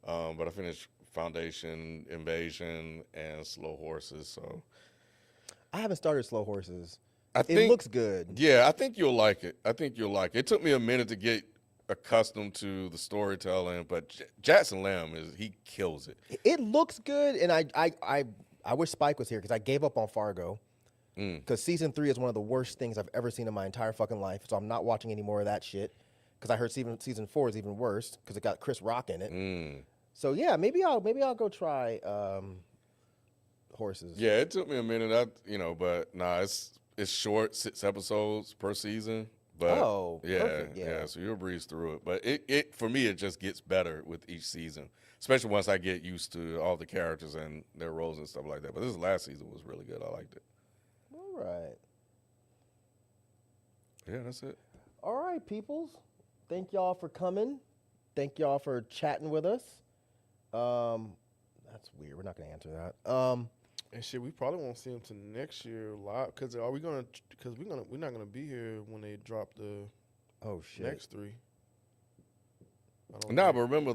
C: But I finished Foundation, Invasion, and Slow Horses. So
A: I haven't started Slow Horses.
C: I
A: It
C: think
A: looks good.
C: Yeah, I think you'll like it. It took me a minute to get accustomed to the storytelling, but Jackson Lamb he kills it.
A: It looks good, and I wish Spike was here because I gave up on Fargo. Because season 3 is one of the worst things I've ever seen in my entire fucking life. So I'm not watching any more of that shit. Because I heard season 4 is even worse because it got Chris Rock in it. So yeah, maybe I'll go try Horses.
C: Yeah, it took me a minute. But nah, it's short, 6 episodes per season. But
A: perfect, yeah.
C: So you'll breeze through it. But it for me, it just gets better with each season, especially once I get used to all the characters and their roles and stuff like that. But this last season was really good. I liked it.
A: All right.
C: Yeah, that's it.
A: All right, peoples. Thank y'all for coming. Thank y'all for chatting with us. That's weird. We're not gonna answer that.
E: And shit, we probably won't see him till next year live. Cause are we gonna? Cause we're not gonna be here when they drop the
A: Oh shit.
E: next 3.
C: Nah, but remember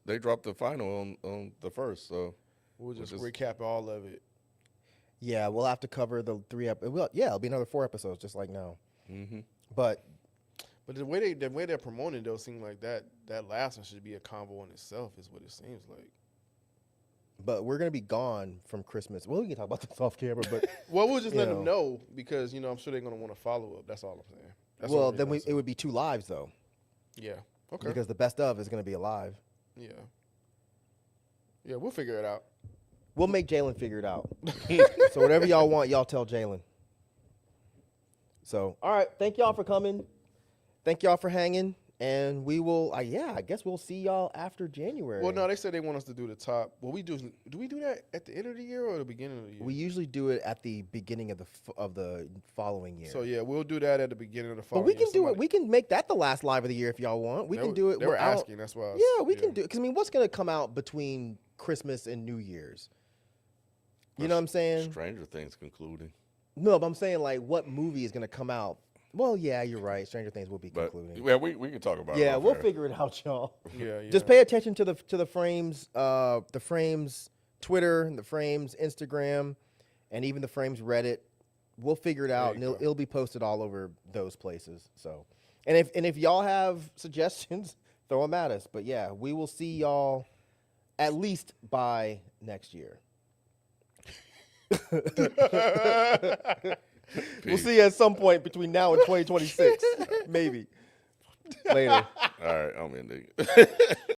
C: they dropped the final on the first, so
E: we'll just
C: just-
E: recap all of it.
A: Yeah, we'll have to cover the 3 episodes. Yeah, it'll be another 4 episodes, just like now.
C: Mm-hmm.
A: But
E: But the way they're promoting it, though, seem like that last one should be a combo in itself. Is what it seems like.
A: we're gonna be gone from Christmas. Well, we can talk about this off camera, but
E: Well, we'll just let
A: You
E: them know because I'm sure they're gonna want to follow up. That's all I'm saying. That's
A: well,
E: all I'm
A: then
E: saying.
A: it would be 2 lives though,
E: Yeah. Okay.
A: because the best of is gonna be a live.
E: Yeah. Yeah, we'll figure it out.
A: We'll make Jalen figure it out. So whatever y'all want, y'all tell Jalen. So all right, thank y'all for coming. Thank y'all for hanging, and we will. I guess we'll see y'all after January.
E: Well, no, they said they want us to do the top. Well, we do. Do we do that at the end of the year or the beginning of the year?
A: We usually do it at the beginning of the following year.
E: So yeah, we'll do that at the beginning of the
A: but
E: following
A: we can
E: year.
A: do it. We can make that the last live of the year if y'all want. We can do it.
E: They were
A: We're out-
E: asking. That's why.
A: Yeah, we can do it. Because, I mean, what's going to come out between Christmas and New Year's? You know what I'm saying?
C: Stranger Things concluding.
A: No, but I'm saying, like, what movie is going to come out? Well, yeah, you're right. Stranger Things will be
C: But
A: concluding.
C: yeah, we can talk about it.
A: Yeah,
C: off
A: we'll
C: air.
A: figure it out, y'all.
E: Yeah.
A: Just pay attention to the Frames, Twitter, the Frames Instagram, and even the Frames Reddit. We'll figure it out, and
E: you go.
A: it'll be posted all over those places. So, and if y'all have suggestions, throw them at us. But yeah, we will see y'all at least by next year. We'll see you at some point between now and 2026, maybe. Later.
C: All right, I'm in.